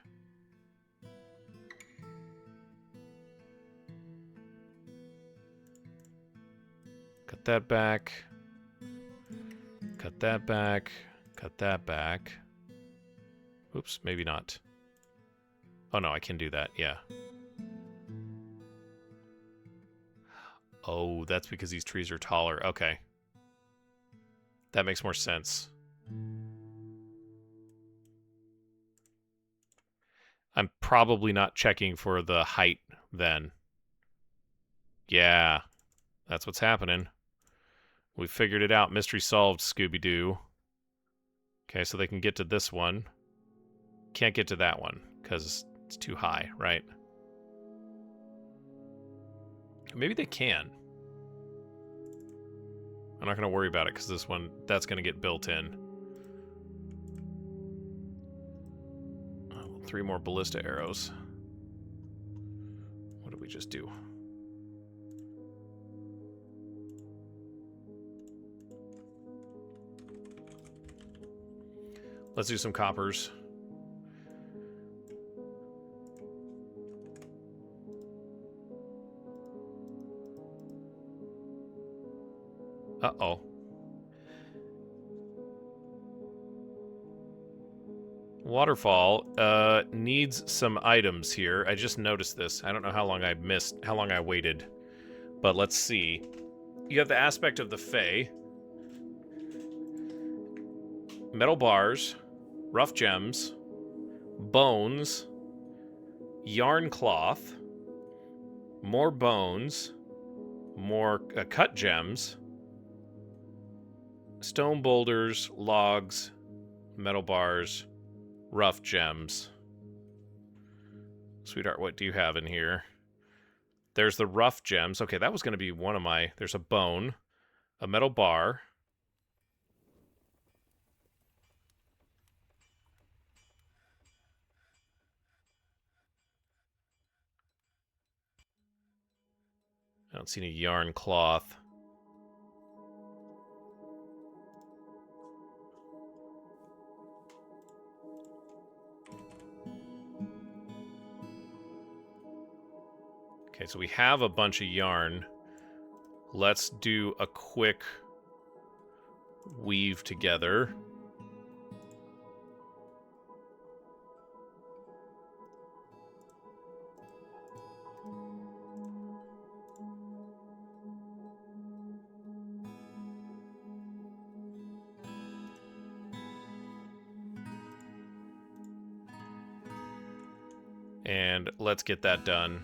Cut that back. Cut that back. Cut that back. Oops, maybe not. Oh no, I can do that, yeah. Oh, that's because these trees are taller. Okay. That makes more sense. I'm probably not checking for the height then. Yeah, that's what's happening. We figured it out. Mystery solved, Scooby-Doo. Okay, so they can get to this one. Can't get to that one because it's too high, right? Maybe they can. I'm not going to worry about it because this one, that's going to get built in. 3 more ballista arrows. What did we just do? Let's do some coppers. Uh-oh. Waterfall needs some items here. I just noticed this. I don't know how long I waited. But let's see. You have the aspect of the Fae. Metal bars, rough gems, bones, yarn cloth, more bones, more cut gems, stone boulders, logs, metal bars, rough gems. Sweetheart, what do you have in here? There's the rough gems. Okay, that was going to be one of my... There's a bone, a metal bar. I don't see any yarn cloth. Okay, so we have a bunch of yarn. Let's do a quick weave together. And let's get that done.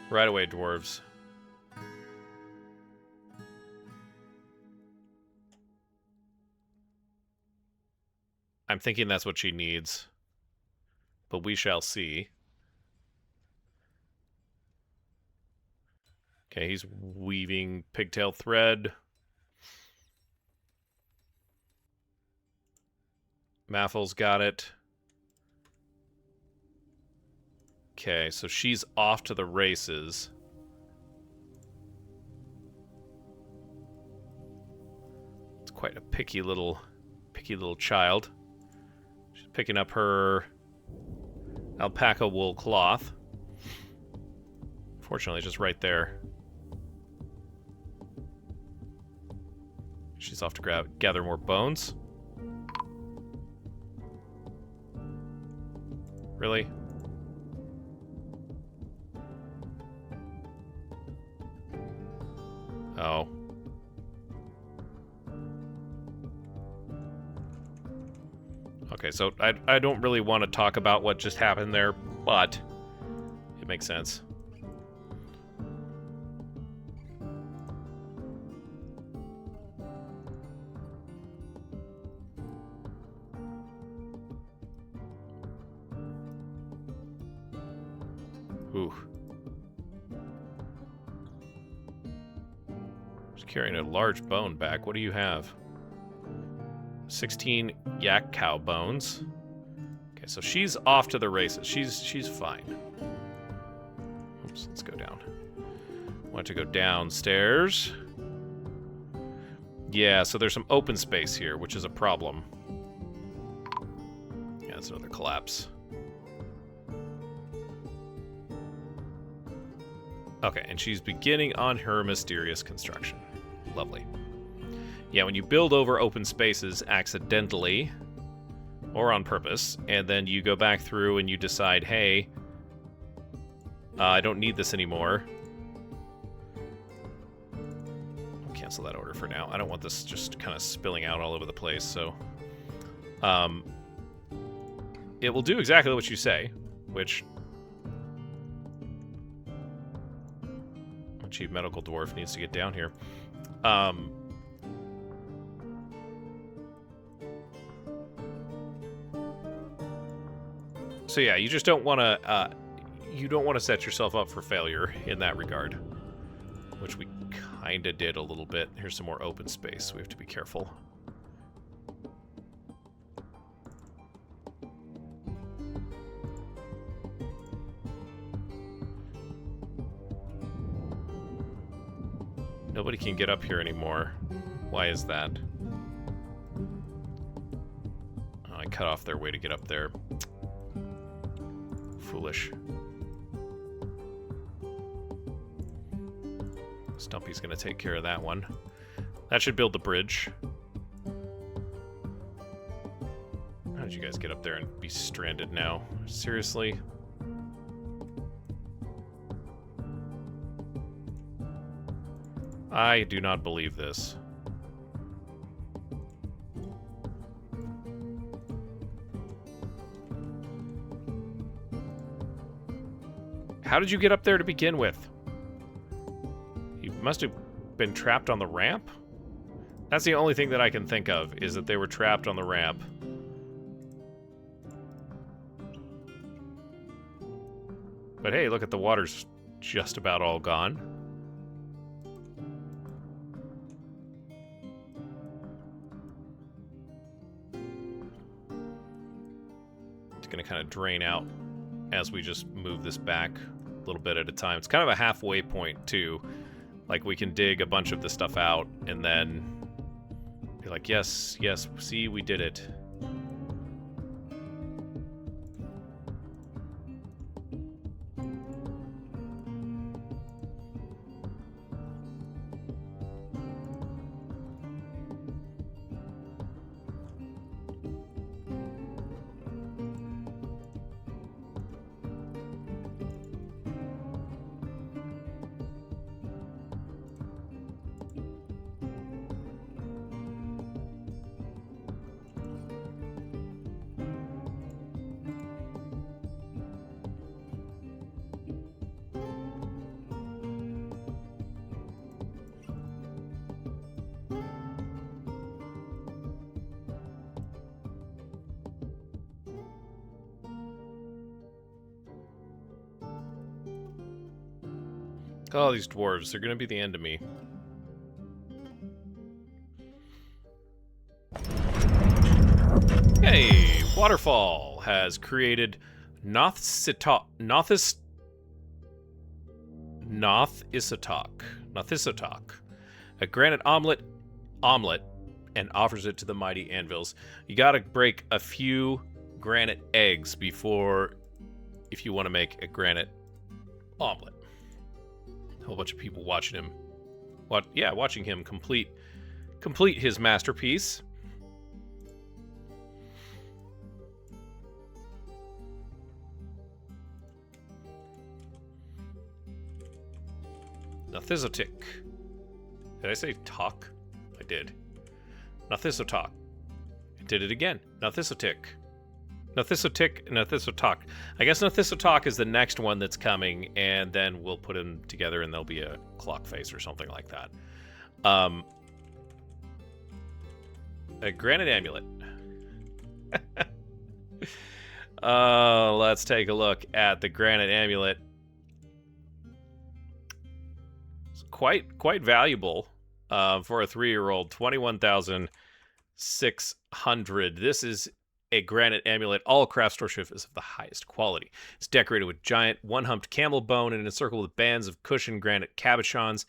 Right away, dwarves. I'm thinking that's what she needs. But we shall see. Okay, he's weaving pigtail thread. Maffle's got it. Okay, so she's off to the races. It's quite a picky little child. She's picking up her alpaca wool cloth. Fortunately, just right there. She's off to gather more bones. Really? Oh. Okay, so I don't really want to talk about what just happened there, but it makes sense. Ooh. Just carrying a large bone back. What do you have? 16 yak cow bones. Okay, so she's off to the races. She's fine. Oops, let's go down. Want to go downstairs. Yeah, so there's some open space here, which is a problem. Yeah, that's another collapse. Okay, and she's beginning on her mysterious construction. Lovely. Yeah, when you build over open spaces accidentally, or on purpose, and then you go back through and you decide, hey, I don't need this anymore. I'll cancel that order for now. I don't want this just kind of spilling out all over the place, so... it will do exactly what you say, which... Chief Medical Dwarf needs to get down here. So yeah, you just don't want to. You don't want to set yourself up for failure in that regard, which we kind of did a little bit. Here's some more open space. We have to be careful. Nobody can get up here anymore. Why is that? Oh, I cut off their way to get up there. Foolish. Stumpy's gonna take care of that one. That should build the bridge. How did you guys get up there and be stranded now? Seriously? I do not believe this. How did you get up there to begin with? You must have been trapped on the ramp? That's the only thing that I can think of, is that they were trapped on the ramp. But hey, look at the water's just about all gone. Going to kind of drain out as we just move this back a little bit at a time. It's kind of a halfway point too. Like we can dig a bunch of this stuff out and then be like, yes, yes, see, we did it. Oh, these dwarves, they're gonna be the end of me. Hey, Waterfall has created Nothisotok, a granite omelet, and offers it to the mighty anvils. You gotta break a few granite eggs if you want to make a granite omelet. A whole bunch of people watching him. Watching him complete his masterpiece. Nothisotik. Did I say talk? I did. Nothisotok. I did it again. Nothisotik. Nothisotok. I guess Nothisotok is the next one that's coming, and then we'll put them together and there'll be a clock face or something like that. A granite amulet. Let's take a look at the granite amulet. It's quite valuable for a 3-year-old. 21,600. This is a granite amulet. All craft storeshift is of the highest quality. It's decorated with giant one-humped camel bone and encircled with bands of cushioned granite cabochons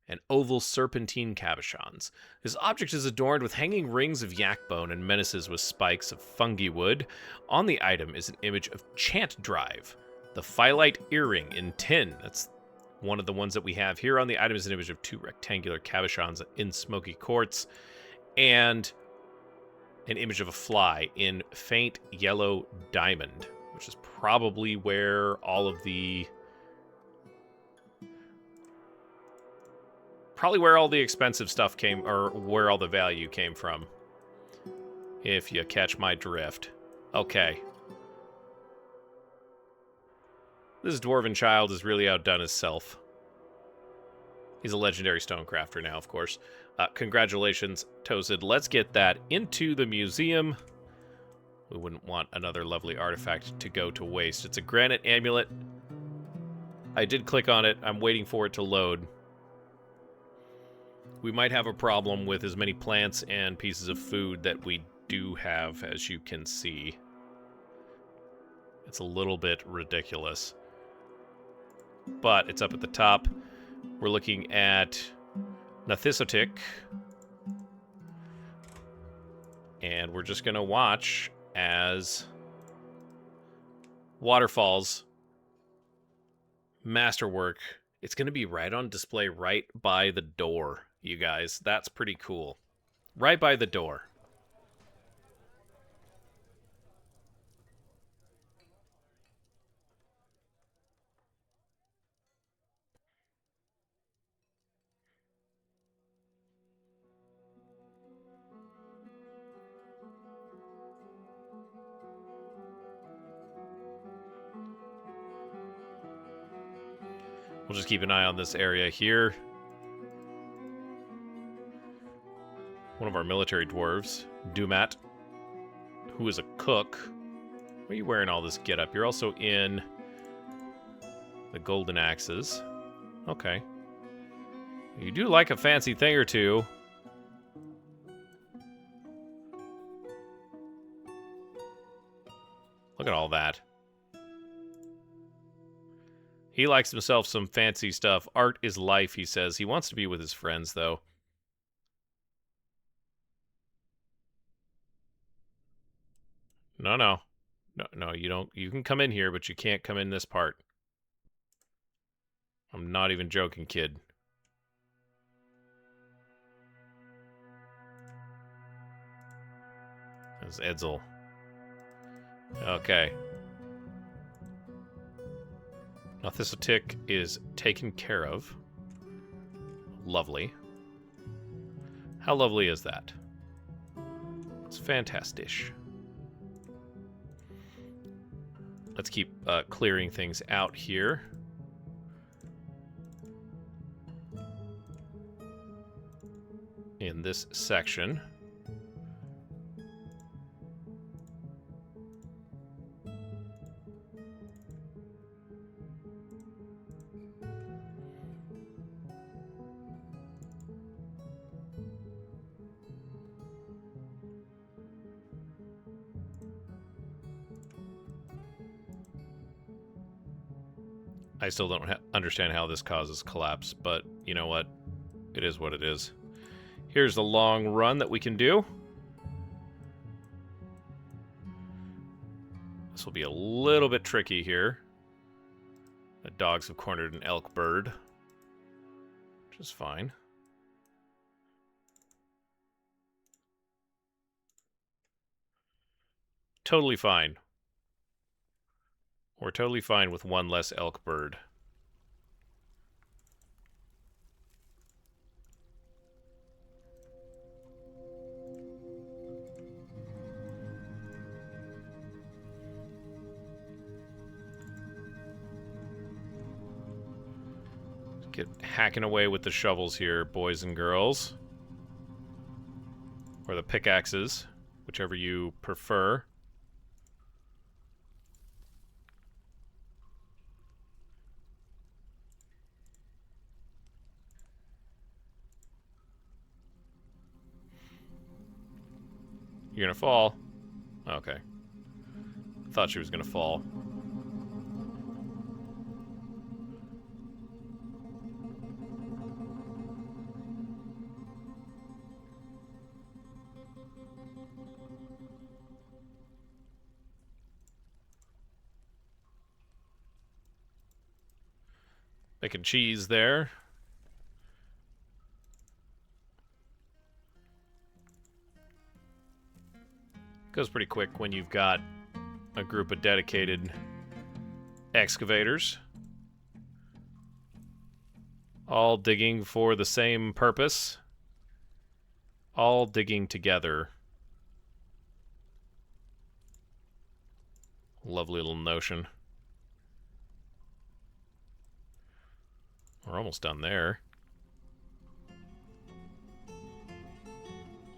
and oval serpentine cabochons. This object is adorned with hanging rings of yak bone and menaces with spikes of fungi wood. On the item is an image of Chant Drive, the phyllite earring in tin. That's one of the ones that we have here. On the item is an image of 2 rectangular cabochons in smoky quartz, and an image of a fly in faint yellow diamond, which is probably where all of the expensive stuff came, or where all the value came from, if you catch my drift. Okay. This dwarven child has really outdone himself. He's a legendary stonecrafter now, of course. Congratulations, Tozid. Let's get that into the museum. We wouldn't want another lovely artifact to go to waste. It's a granite amulet. I did click on it. I'm waiting for it to load. We might have a problem with as many plants and pieces of food that we do have, as you can see. It's a little bit ridiculous. But it's up at the top. We're looking at Nothisotik. And we're just going to watch as Waterfall's masterwork. It's going to be right on display right by the door, you guys. That's pretty cool. Right by the door. We'll just keep an eye on this area here. One of our military dwarves, Dumat, who is a cook. Why are you wearing all this getup? You're also in the golden axes. Okay. You do like a fancy thing or two. Look at all that. He likes himself some fancy stuff. Art is life, he says. He wants to be with his friends, though. No, you don't. You can come in here, but you can't come in this part. I'm not even joking, kid. That's Edsel. Okay. Nothisotik is taken care of. Lovely. How lovely is that? It's fantastic. Let's keep clearing things out here. In this section. I still don't understand how this causes collapse, but you know what? It is what it is. Here's the long run that we can do. This will be a little bit tricky here. The dogs have cornered an elk bird, which is fine. Totally fine. We're totally fine with one less elk bird. Get hacking away with the shovels here, boys and girls. Or the pickaxes, whichever you prefer. You're gonna fall? Okay. Thought she was gonna fall. Making cheese there. Goes pretty quick when you've got a group of dedicated excavators. All digging for the same purpose. All digging together. Lovely little notion. We're almost done there.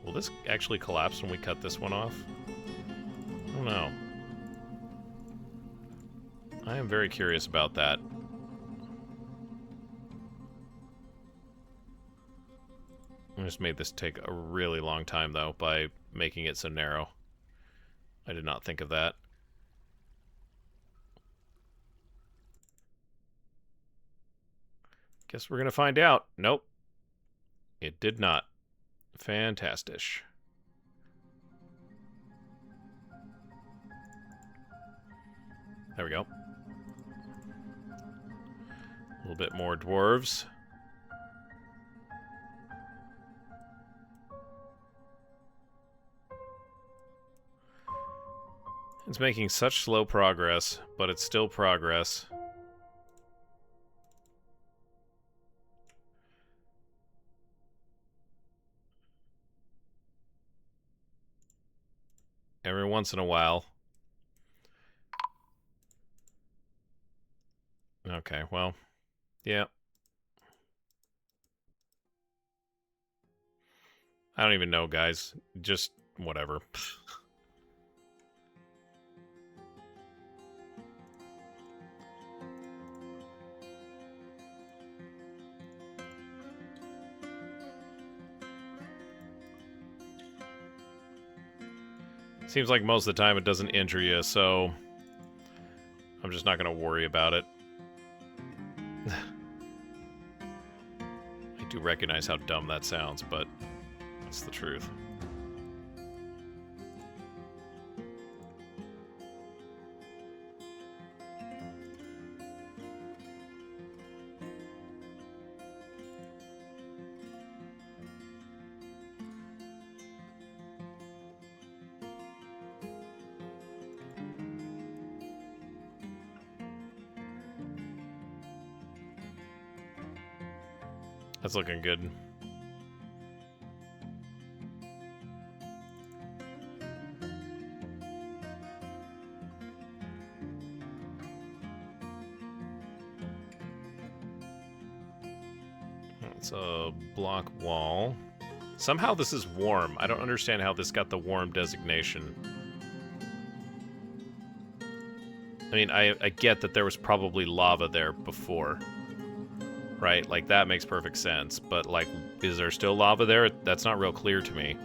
Will this actually collapse when we cut this one off? I don't know. I am very curious about that. I just made this take a really long time, though, by making it so narrow. I did not think of that. Guess we're gonna find out. Nope. It did not. Fantastic. There we go. A little bit more dwarves. It's making such slow progress, but it's still progress. Every once in a while. Okay, well, yeah. I don't even know, guys. Just whatever. Seems like most of the time it doesn't injure you, so I'm just not going to worry about it. I do recognize how dumb that sounds, but it's the truth. That's looking good. It's a block wall. Somehow this is warm. I don't understand how this got the warm designation. I mean, I get that there was probably lava there before. Right? Like, that makes perfect sense. But, like, is there still lava there? That's not real clear to me.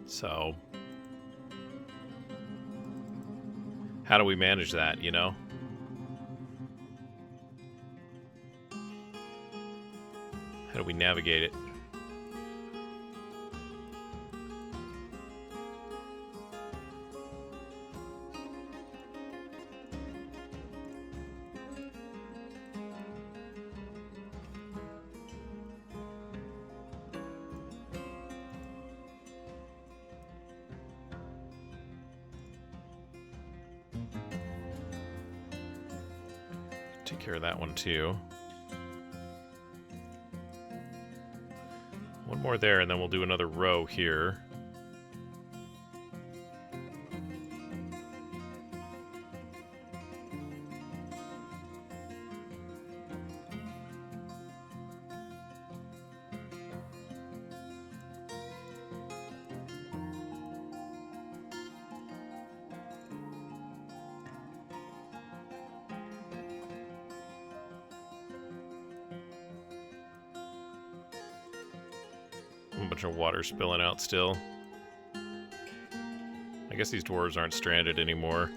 So, how do we manage that, you know? navigate it. Take care of that one too. One more there, and then we'll do another row here. A bunch of water spilling out still. I guess these dwarves aren't stranded anymore.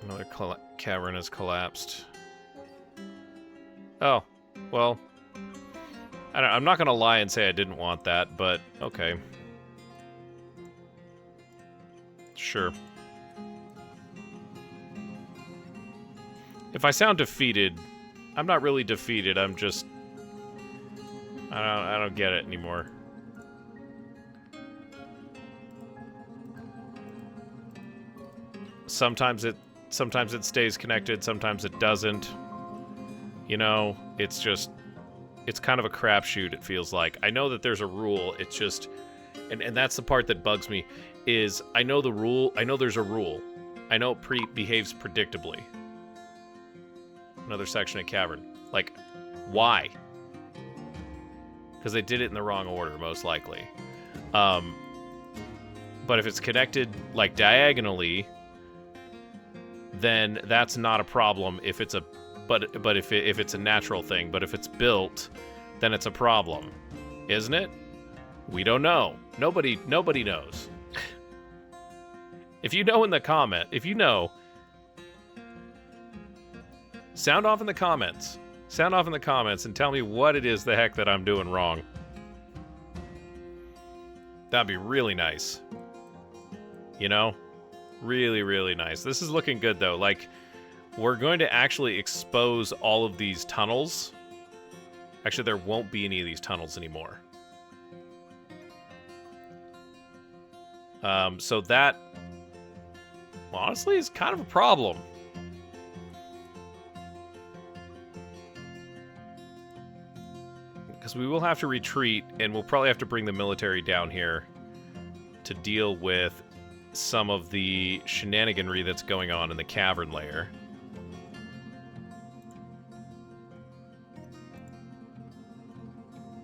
Another cavern has collapsed. Oh, well. I'm not going to lie and say I didn't want that, but okay. Sure. If I sound defeated, I'm not really defeated. I'm just... I don't get it anymore. Sometimes it stays connected, sometimes it doesn't. You know, it's just... It's kind of a crapshoot, it feels like. I know that there's a rule, it's just... And that's the part that bugs me, is I know the rule, I know there's a rule. I know it behaves predictably. Another section of cavern. Like, why? Because they did it in the wrong order, most likely. But if it's connected, like, diagonally, then that's not a problem if it's a... But if it's a natural thing. But if it's built, then it's a problem. Isn't it? We don't know. Nobody knows. If you know in the comment, if you know... Sound off in the comments. Sound off in the comments and tell me what it is the heck that I'm doing wrong. That'd be really nice. You know? Really, really nice. This is looking good, though. Like, we're going to actually expose all of these tunnels. Actually, there won't be any of these tunnels anymore. So that, well, honestly, is kind of a problem. Because we will have to retreat, and we'll probably have to bring the military down here to deal with some of the shenaniganry that's going on in the cavern layer.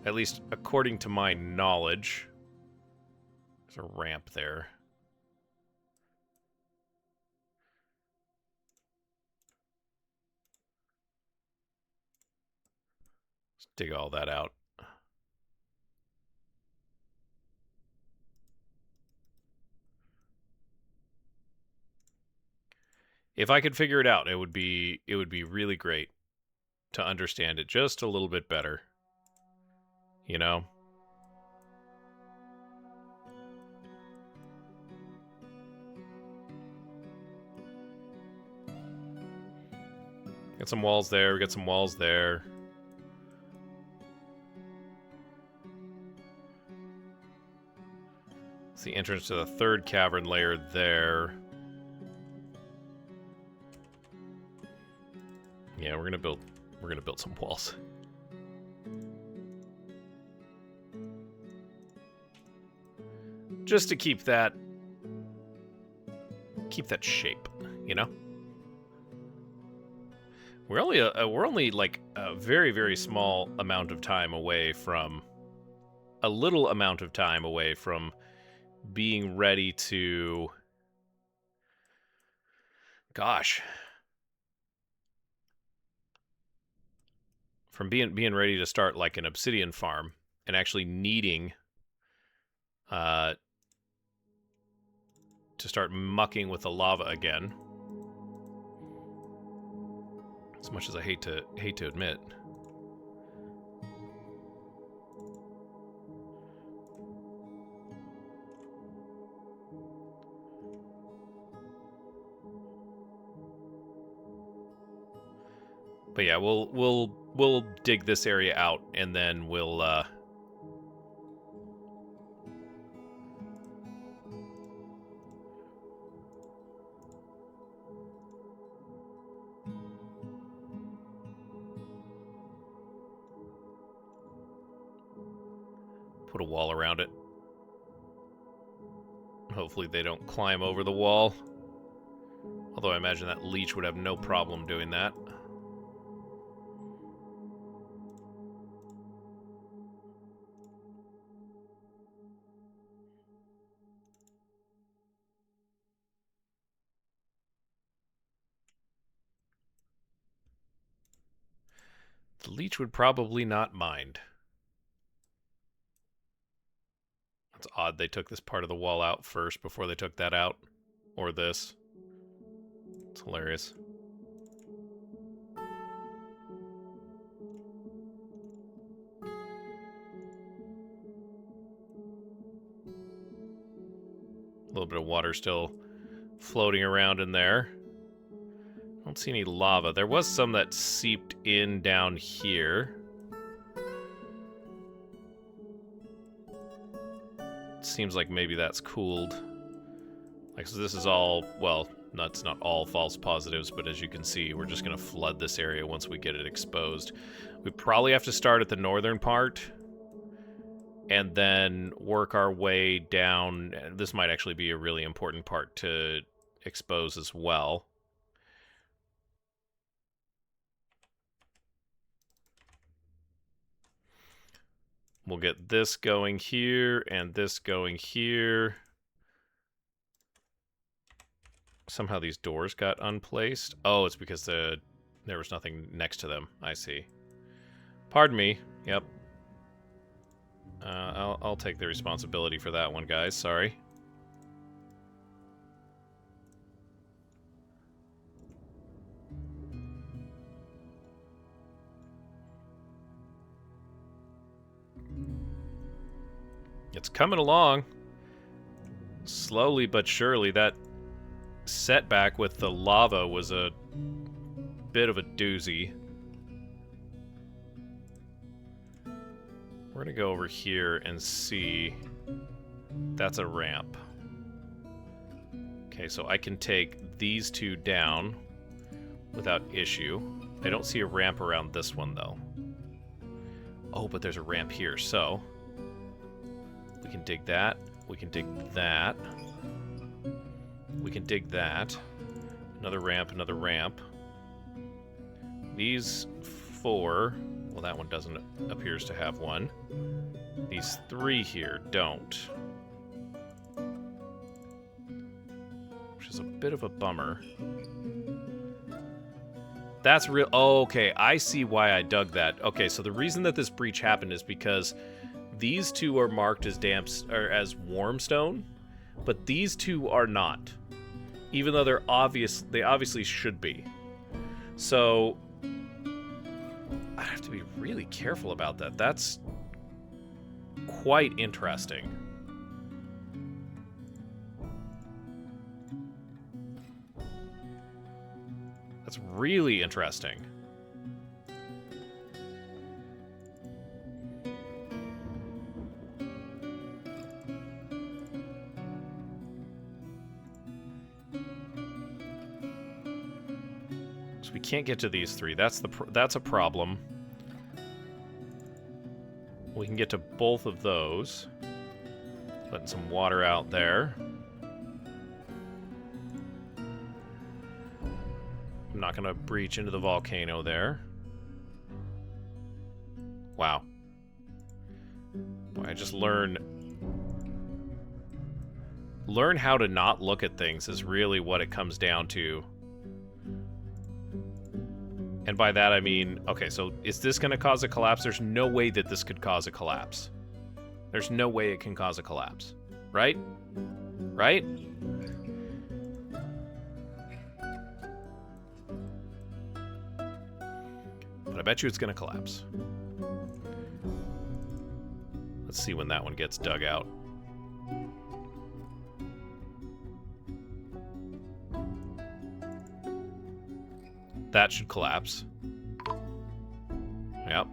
At least according to my knowledge. There's a ramp there. Let's dig all that out. If I could figure it out, it would be really great to understand it just a little bit better. You know? Got some walls there, we got some walls there. It's the entrance to the third cavern layer there. Yeah, we're gonna build some walls. Just to keep that shape, you know? We're only like a very, very small amount of time away from... A little amount of time away from being ready to... Gosh. From being ready to start like an obsidian farm and actually needing to start mucking with the lava again. As much as I hate to admit. But yeah, we'll dig this area out, and then we'll put a wall around it. Hopefully they don't climb over the wall. Although I imagine that leech would have no problem doing that. The leech would probably not mind. It's odd they took this part of the wall out first before they took that out. Or this. It's hilarious. A little bit of water still floating around in there. I don't see any lava. There was some that seeped in down here. Seems like maybe that's cooled. Like, so this is all, well, it's not all false positives, but as you can see, we're just going to flood this area once we get it exposed. We probably have to start at the northern part and then work our way down. This might actually be a really important part to expose as well. We'll get this going here and this going here. Somehow these doors got unplaced. Oh, it's because there was nothing next to them. I see. Pardon me. Yep. I'll take the responsibility for that one, guys. Sorry. It's coming along. Slowly but surely. That setback with the lava was a bit of a doozy. We're gonna go over here and see. That's a ramp. Okay, so I can take these two down without issue. I don't see a ramp around this one, though. Oh, but there's a ramp here, so we can dig that. We can dig that. We can dig that. Another ramp, another ramp. These four... Well, that one doesn't appears to have one. These three here don't. Which is a bit of a bummer. That's real... Oh, okay, I see why I dug that. Okay, so the reason that this breach happened is because these two are marked as as warm stone, but these two are not. Even though they obviously should be. So I have to be really careful about that. That's quite interesting. That's really interesting. So we can't get to these three. That's a problem. We can get to both of those. Letting some water out there. I'm not going to breach into the volcano there. Wow. Boy, I just learn how to not look at things is really what it comes down to. And by that I mean, okay, so is this going to cause a collapse? There's no way that this could cause a collapse. There's no way it can cause a collapse. Right? Right? I bet you it's going to collapse. Let's see when that one gets dug out. That should collapse. Yep.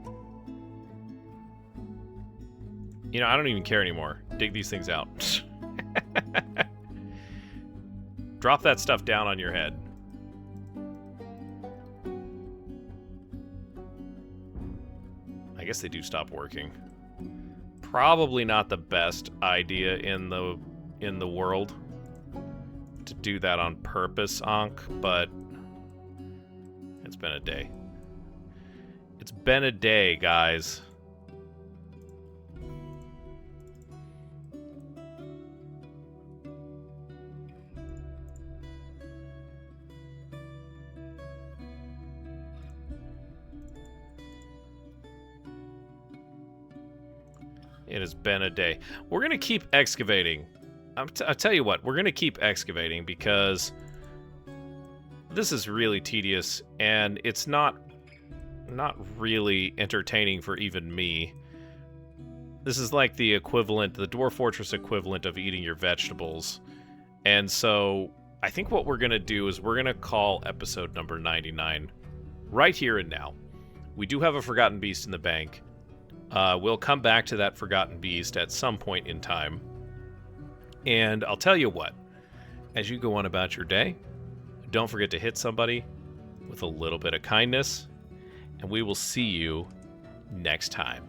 You know, I don't even care anymore. Dig these things out. Drop that stuff down on your head. I guess they do stop working. Probably not the best idea in the world to do that on purpose, Ankh, but it's been a day. It's been a day, guys. It has been a day. We're going to keep excavating. I'll tell you what, we're going to keep excavating because this is really tedious and it's not really entertaining for even me. This is like the equivalent, the Dwarf Fortress equivalent of eating your vegetables. And so I think what we're going to do is we're going to call episode number 99 right here and now. We do have a Forgotten Beast in the bank. We'll come back to that Forgotten Beast at some point in time. And I'll tell you what, as you go on about your day, don't forget to hit somebody with a little bit of kindness, and we will see you next time.